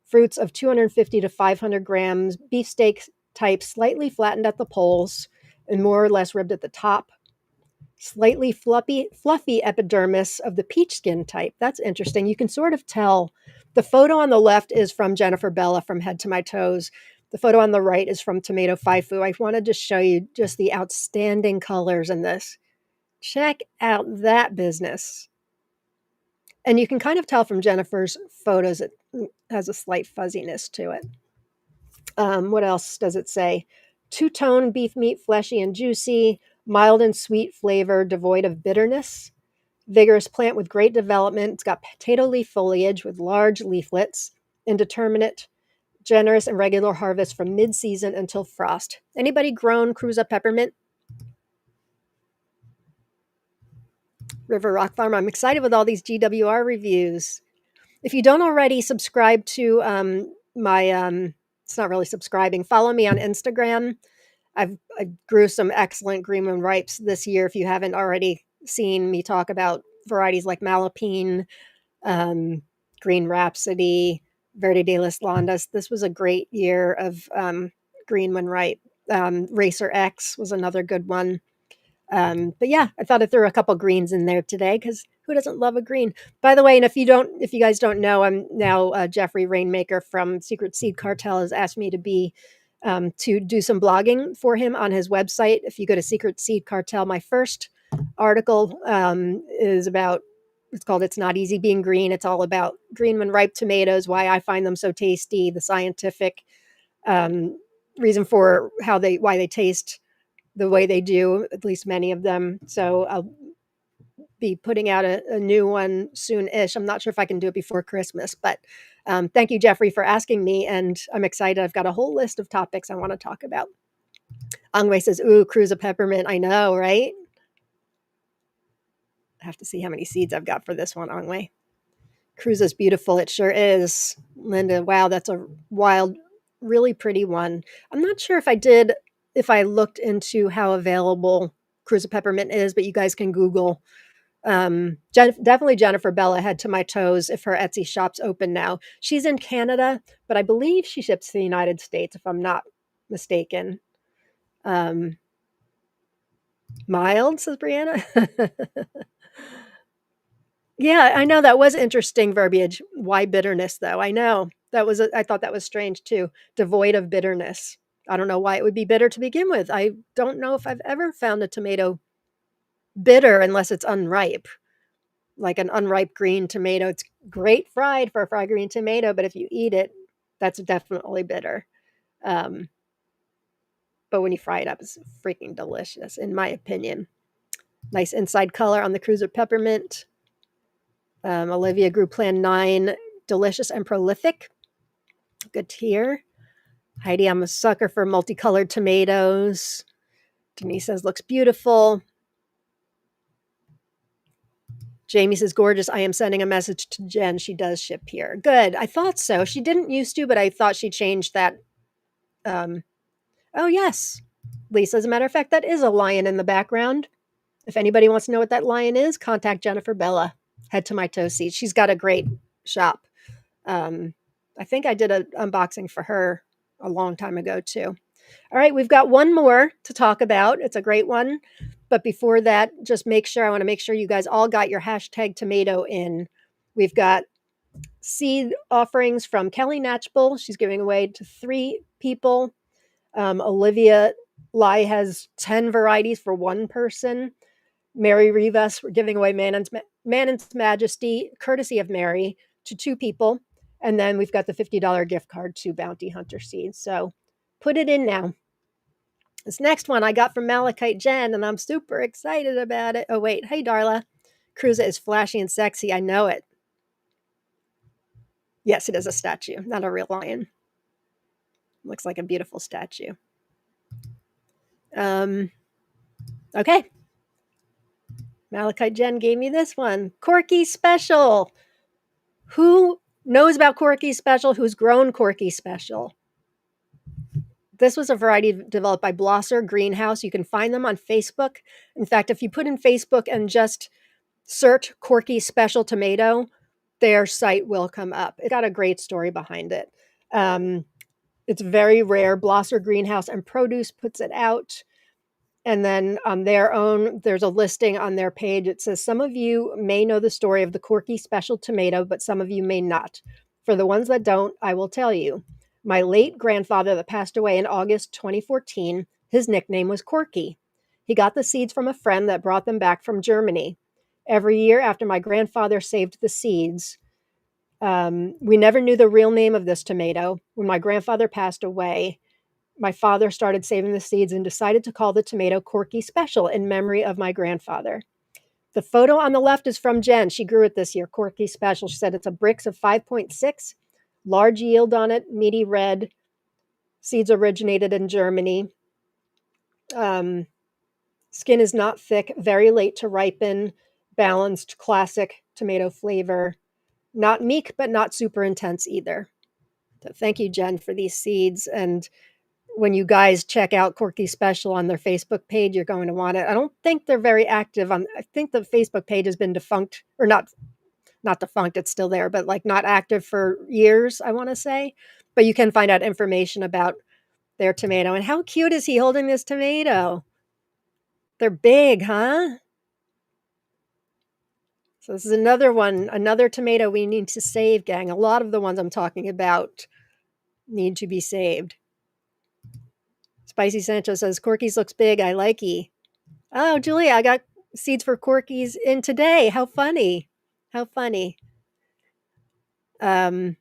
Fruits of 250 to 500 grams, beefsteak type, slightly flattened at the poles and more or less ribbed at the top. Slightly fluffy epidermis of the peach skin type. That's interesting. You can sort of tell. The photo on the left is from Jennifer Bella from Head to My Toes. The photo on the right is from Tomato Faifu. I wanted to show you just the outstanding colors in this. Check out that business. And you can kind of tell from Jennifer's photos it has a slight fuzziness to it. What else does it say? Two-tone beef meat, fleshy and juicy, mild and sweet flavor, devoid of bitterness. Vigorous plant with great development. It's got potato leaf foliage with large leaflets. Indeterminate, generous and regular harvest from mid-season until frost. Anybody grown Cruza peppermint? River Rock Farm. I'm excited with all these GWR reviews. If you don't already subscribe to my, it's not really subscribing, follow me on Instagram. I grew some excellent green moon ripes this year. If you haven't already seen me talk about varieties like Malapine, Green Rhapsody, Verde de las Landas, this was a great year of green moon ripe. Racer X was another good one. But yeah, I thought I'd throw a couple greens in there today because who doesn't love a green? By the way, and if you guys don't know, I'm now Jeffrey Rainmaker from Secret Seed Cartel has asked me to do some blogging for him on his website. If you go to Secret Seed Cartel, my first article is about. It's called "It's Not Easy Being Green." It's all about green when ripe tomatoes, why I find them so tasty, the scientific reason for why they taste the way they do, at least many of them. So I'll be putting out a new one soon-ish. I'm not sure if I can do it before Christmas, but thank you, Jeffrey, for asking me. And I'm excited. I've got a whole list of topics I want to talk about. Angwei says, ooh, Cruza peppermint. I know, right? I have to see how many seeds I've got for this one, Angwei. Cruza's beautiful. It sure is. Linda, wow, that's a wild, really pretty one. I'm not sure if I looked into how available Cruza peppermint is, but you guys can Google. Definitely Jennifer Bella, Head to My Toes, if her Etsy shop's open now. She's in Canada, but I believe she ships to the United States, if I'm not mistaken. Mild, says Brianna. Yeah, I know that was interesting verbiage. Why bitterness, though? I know I thought that was strange too. Devoid of bitterness. I don't know why it would be bitter to begin with. I don't know if I've ever found a tomato bitter unless it's unripe, like an unripe green tomato. It's great fried for a fried green tomato, but if you eat it, that's definitely bitter. But when you fry it up, it's freaking delicious, in my opinion. Nice inside color on the Cruza peppermint. Olivia grew Plan 9, delicious and prolific. Good to hear. Heidi, I'm a sucker for multicolored tomatoes. Denise says, looks beautiful. Jamie says, gorgeous. I am sending a message to Jen. She does ship here. Good. I thought so. She didn't used to, but I thought she changed that. Oh, yes. Lisa, as a matter of fact, that is a lion in the background. If anybody wants to know what that lion is, contact Jennifer Bella. Head to My Toe Seed. She's got a great shop. I think I did an unboxing for her a long time ago, too. All right, we've got one more to talk about. It's a great one. But before that, I want to make sure you guys all got your hashtag tomato in. We've got seed offerings from Kelly Natchbull. She's giving away to 3 people. Olivia Lai has 10 varieties for 1 person. Mary Rivas, we're giving away Manon's Majesty, courtesy of Mary, to 2 people. And then we've got the $50 gift card to Bounty Hunter Seeds. So put it in now. This next one I got from Malachite Jen, and I'm super excited about it. Oh, wait. Hey, Darla. Cruza is flashy and sexy. I know it. Yes, it is a statue, not a real lion. Looks like a beautiful statue. Okay. Malachite Jen gave me this one. Corky Special. Who knows about Corky Special? Who's grown Corky Special? This was a variety developed by Blosser Greenhouse. You can find them on Facebook. In fact, if you put in Facebook and just search Corky Special Tomato, their site will come up. It got a great story behind it. Um, it's very rare. Blosser Greenhouse and Produce puts it out. And then on their own, there's a listing on their page. It says, some of you may know the story of the Corky Special Tomato, but some of you may not. For the ones that don't, I will tell you. My late grandfather that passed away in August 2014, his nickname was Corky. He got the seeds from a friend that brought them back from Germany. Every year after my grandfather saved the seeds, we never knew the real name of this tomato. When my grandfather passed away, my father started saving the seeds and decided to call the tomato Corky Special in memory of my grandfather. The photo on the left is from Jen. She grew it this year, Corky Special. She said it's a Brix of 5.6, large yield on it, meaty red. Seeds originated in Germany. Skin is not thick, very late to ripen, balanced, classic tomato flavor. Not meek, but not super intense either. So thank you, Jen, for these seeds. And when you guys check out Corky Special on their Facebook page, you're going to want it. I don't think they're very active on. I think the Facebook page has been defunct, or not defunct. It's still there, but like not active for years, I want to say. But you can find out information about their tomato. And how cute is he holding this tomato? They're big, huh? So this is another one, another tomato we need to save, gang. A lot of the ones I'm talking about need to be saved. Spicy Sancho says, Corky's looks big. I like ye. Oh, Julia, I got seeds for Corky's in today. How funny. How funny. I've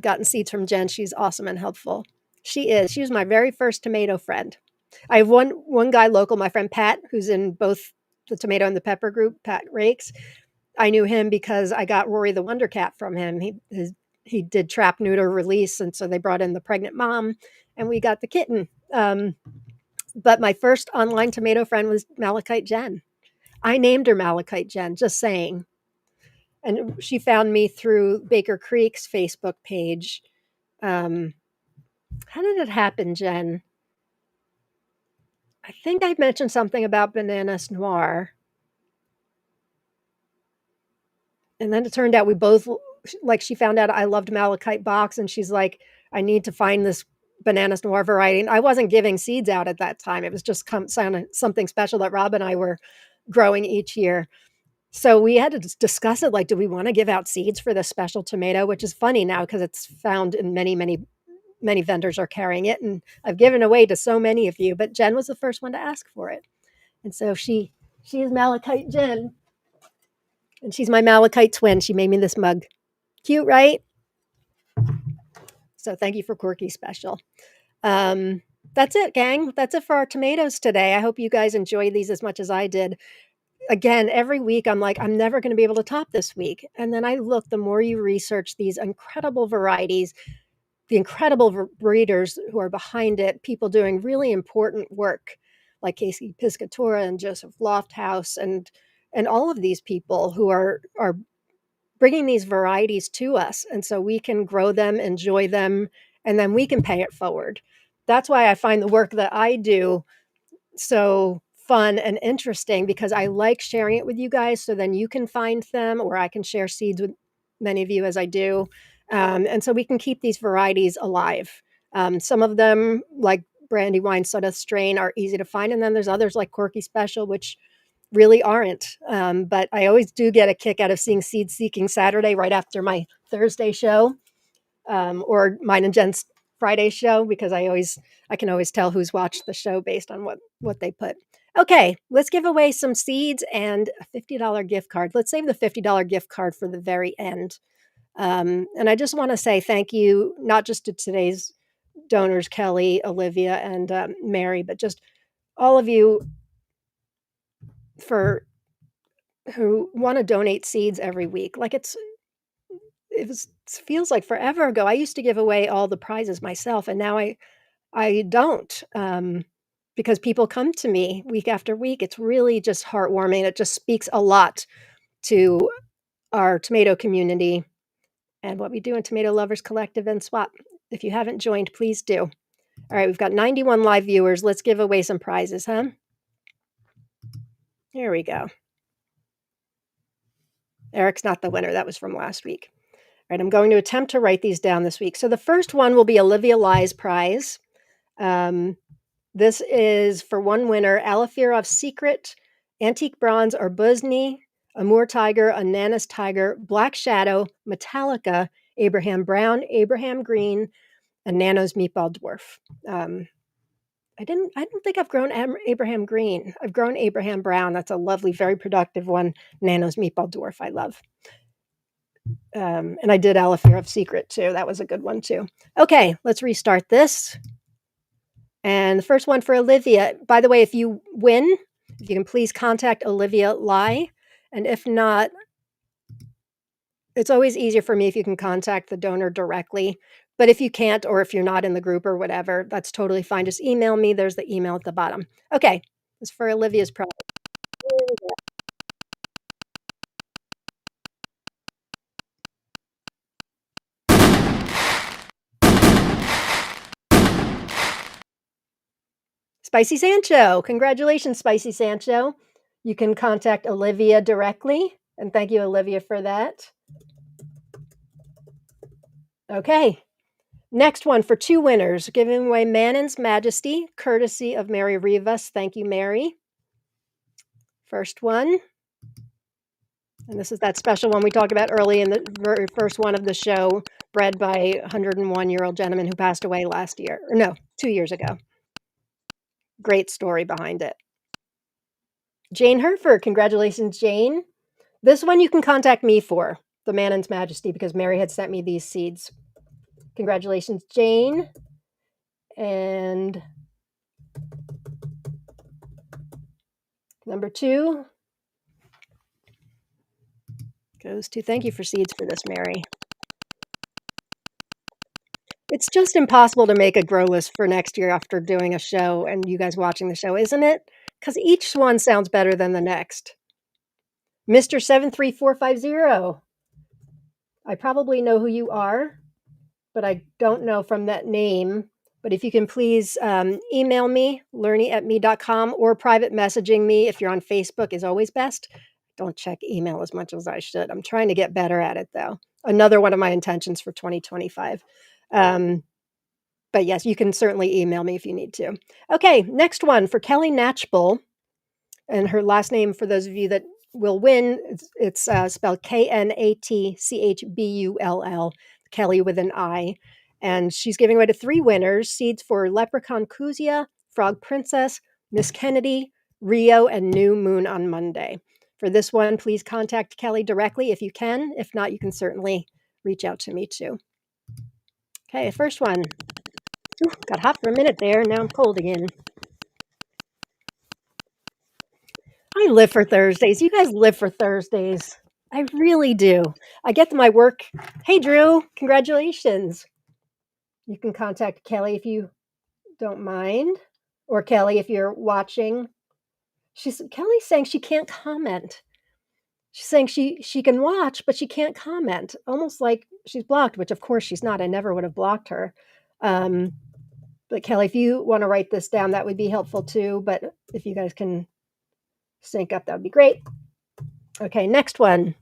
gotten seeds from Jen. She's awesome and helpful. She is. She was my very first tomato friend. I have one guy local, my friend Pat, who's in both the tomato and the pepper group, Pat Rakes. I knew him because I got Rory the Wonder Cat from him. He did trap neuter release, and so they brought in the pregnant mom, and we got the kitten. But my first online tomato friend was Malachite Jen. I named her Malachite Jen, just saying. And she found me through Baker Creek's Facebook page. How did it happen, Jen? I think I mentioned something about Bananas Noir. And then it turned out we both, like, she found out I loved Malachite Box, and she's like, I need to find this Bananas Noir variety. And I wasn't giving seeds out at that time. It was just something special that Rob and I were growing each year. So we had to discuss it. Like, do we want to give out seeds for this special tomato, which is funny now because it's found in many vendors are carrying it. And I've given away to so many of you, but Jen was the first one to ask for it. And so she is Malachite Jen. And she's my Malachite twin. She made me this mug. Cute, right? So thank you for Corky Special. That's it, gang. That's it for our tomatoes today. I hope you guys enjoy these as much as I did. Again, every week I'm like, I'm never going to be able to top this week. And then I look, the more you research these incredible varieties, the incredible breeders who are behind it, people doing really important work like Casey Piscatora and Joseph Lofthouse and all of these people who are bringing these varieties to us. And so we can grow them, enjoy them, and then we can pay it forward. That's why I find the work that I do so fun and interesting, because I like sharing it with you guys so then you can find them, or I can share seeds with many of you as I do. And so we can keep these varieties alive. Some of them, like Brandywine Soda Strain, are easy to find. And then there's others like Corky Special, which really aren't. But I always do get a kick out of seeing Seed Seeking Saturday right after my Thursday show, or mine and Jen's Friday show, because I can always tell who's watched the show based on what they put. Okay, let's give away some seeds and a $50 gift card. Let's save the $50 gift card for the very end. And I just want to say thank you, not just to today's donors, Kelly, Olivia, and Mary, but just all of you who want to donate seeds every week. Like it feels like forever ago. I used to give away all the prizes myself, and now I don't, because people come to me week after week. It's really just heartwarming. It just speaks a lot to our tomato community and what we do in Tomato Lovers Collective and Swap. If you haven't joined, please do. All right, we've got 91 live viewers. Let's give away some prizes, huh? Here we go. Eric's not the winner. That was from last week. All right, I'm going to attempt to write these down this week. So the first one will be Olivia Lai's prize. This is for one winner, Alafirov's Secret, Antique Bronze or Busney, Amur Tiger, Ananas Tiger, Black Shadow, Metallica, Abraham Brown, Abraham Green, and Nano's Meatball Dwarf. I don't think I've grown Abraham Green. I've grown Abraham Brown. That's a lovely, very productive one. Nano's Meatball Dwarf, I love. And I did Alafirov's Secret too. That was a good one too. Okay, let's restart this. And the first one for Olivia. By the way, if you win, if you can please contact Olivia Lai. And if not, it's always easier for me if you can contact the donor directly. But if you can't, or if you're not in the group or whatever, that's totally fine. Just email me. There's the email at the bottom. Okay, this is for Olivia's prize. Spicy Sancho. Congratulations, Spicy Sancho. You can contact Olivia directly. And thank you, Olivia, for that. Okay. Next one for two winners, giving away Manon's Majesty, courtesy of Mary Rivas. Thank you, Mary. First one. And this is that special one we talked about early in the very first one of the show, bred by a 101-year-old gentleman who passed away last year. Or no, 2 years ago. Great story behind it. Jane Herford. Congratulations, Jane. This one you can contact me for, the Manon's Majesty, because Mary had sent me these seeds. Congratulations, Jane. And number 2 goes to, thank you for seeds for this, Mary. It's just impossible to make a grow list for next year after doing a show and you guys watching the show, isn't it? Because each one sounds better than the next. Mr. 73450. I probably know who you are, but I don't know from that name. But if you can please email me, learny@me.com, or private messaging me if you're on Facebook is always best. Don't check email as much as I should. I'm trying to get better at it, though. Another one of my intentions for 2025. But yes, you can certainly email me if you need to. Okay, next one for Kelly Natchbull. And her last name, for those of you that will win, it's spelled Knatchbull, Kelly with an I. And she's giving away to 3 winners, seeds for Leprechaun Kuzia, Frog Princess, Miss Kennedy, Rio, and New Moon on Monday. For this one, please contact Kelly directly if you can. If not, you can certainly reach out to me too. Okay, first one. Ooh, got hot for a minute there. Now I'm cold again. I live for Thursdays. You guys live for Thursdays. I really do. I get to my work. Hey, Drew, congratulations. You can contact Kelly if you don't mind, or Kelly if you're watching. Kelly's saying she can't comment. She's saying she can watch, but she can't comment. Almost like she's blocked, which of course she's not. I never would have blocked her. But Kelly, if you want to write this down, that would be helpful too. But if you guys can sync up, that would be great. Okay, next one.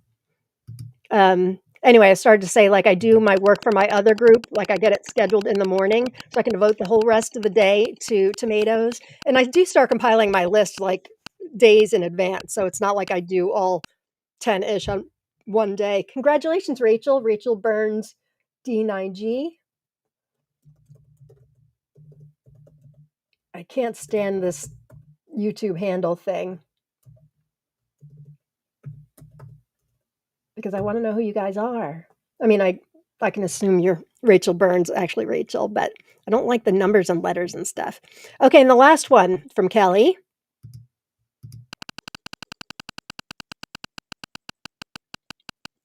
Anyway, I started to say, like, I do my work for my other group, like I get it scheduled in the morning so I can devote the whole rest of the day to tomatoes. And I do start compiling my list like days in advance. So it's not like I do all 10-ish on one day. Congratulations, Rachel. Rachel Burns, D9G. I can't stand this YouTube handle thing because I want to know who you guys are. I mean, I can assume you're Rachel Burns, actually Rachel, but I don't like the numbers and letters and stuff. Okay, and the last one from Kelly.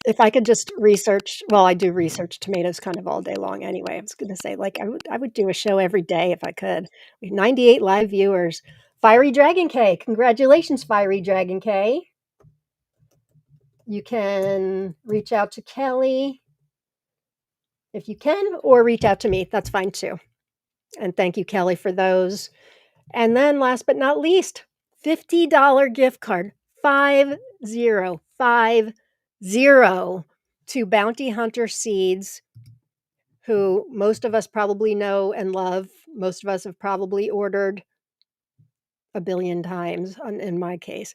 If I could just research, well, I do research tomatoes kind of all day long anyway. I was going to say, like, I would do a show every day if I could. We have 98 live viewers. Fiery Dragon K. Congratulations, Fiery Dragon K. You can reach out to Kelly if you can, or reach out to me. That's fine too. and thank you, Kelly, for those. And then last but not least, $50 gift card, 5050 to Bounty Hunter Seeds, who most of us probably know and love. Most of us have probably ordered a billion times in my case.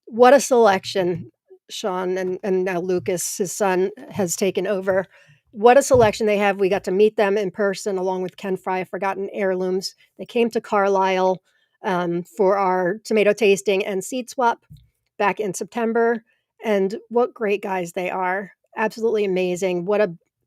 What a selection. Sean and now Lucas, his son, has taken over. What a selection they have. We got to meet them in person along with Ken Fry of Forgotten Heirlooms. They came to Carlisle for our tomato tasting and seed swap back in September. And what great guys they are. Absolutely amazing.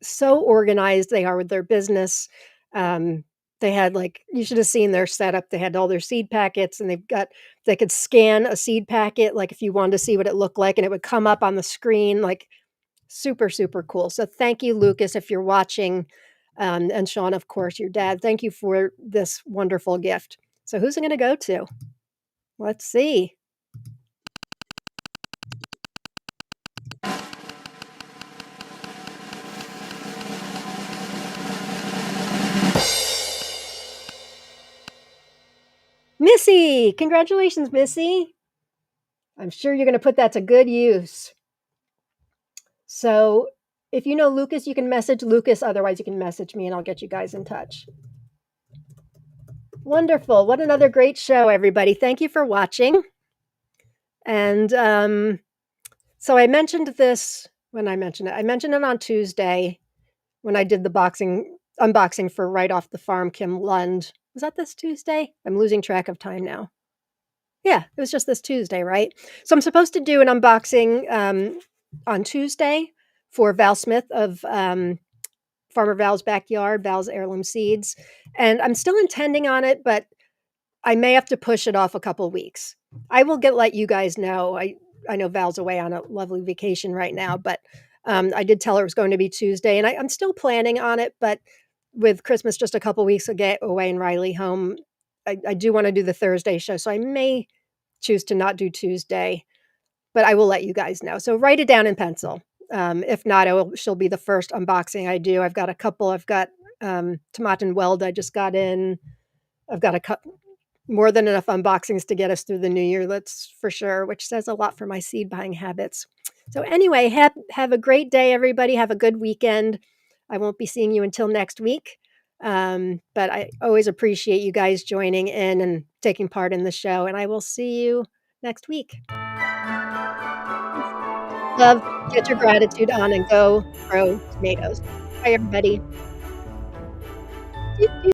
So organized they are with their business. Um, they had like, you should have seen their setup. They had all their seed packets and they could scan a seed packet, like if you wanted to see what it looked like, and it would come up on the screen, like super, super cool. So thank you, Lucas, if you're watching. And Sean, of course, your dad. Thank you for this wonderful gift. So who's it going to go to? Let's see. Missy! Congratulations, Missy. I'm sure you're going to put that to good use. So if you know Lucas, you can message Lucas. Otherwise, you can message me and I'll get you guys in touch. Wonderful. What another great show, everybody. Thank you for watching. And so I mentioned this when I mentioned it. I mentioned it on Tuesday when I did the unboxing for Right Off the Farm, Kim Lund. Was that this Tuesday? I'm losing track of time now. Yeah, it was just this Tuesday, right? So I'm supposed to do an unboxing on Tuesday for Val Smith of Farmer Val's Backyard, Val's Heirloom Seeds. And I'm still intending on it, but I may have to push it off a couple weeks. I will let you guys know. I know Val's away on a lovely vacation right now, but I did tell her it was going to be Tuesday, and I'm still planning on it. But with Christmas just a couple weeks away and Riley home, I do want to do the Thursday show, so I may choose to not do Tuesday, but I will let you guys know. So write it down in pencil. If not, she'll be the first unboxing I do. I've got a couple. I've got Tomato and Weld I just got in. I've got more than enough unboxings to get us through the new year, that's for sure, which says a lot for my seed buying habits. So anyway, have a great day, everybody. Have a good weekend. I won't be seeing you until next week. But I always appreciate you guys joining in and taking part in the show. And I will see you next week. Love, get your gratitude on and go grow tomatoes. Bye, everybody.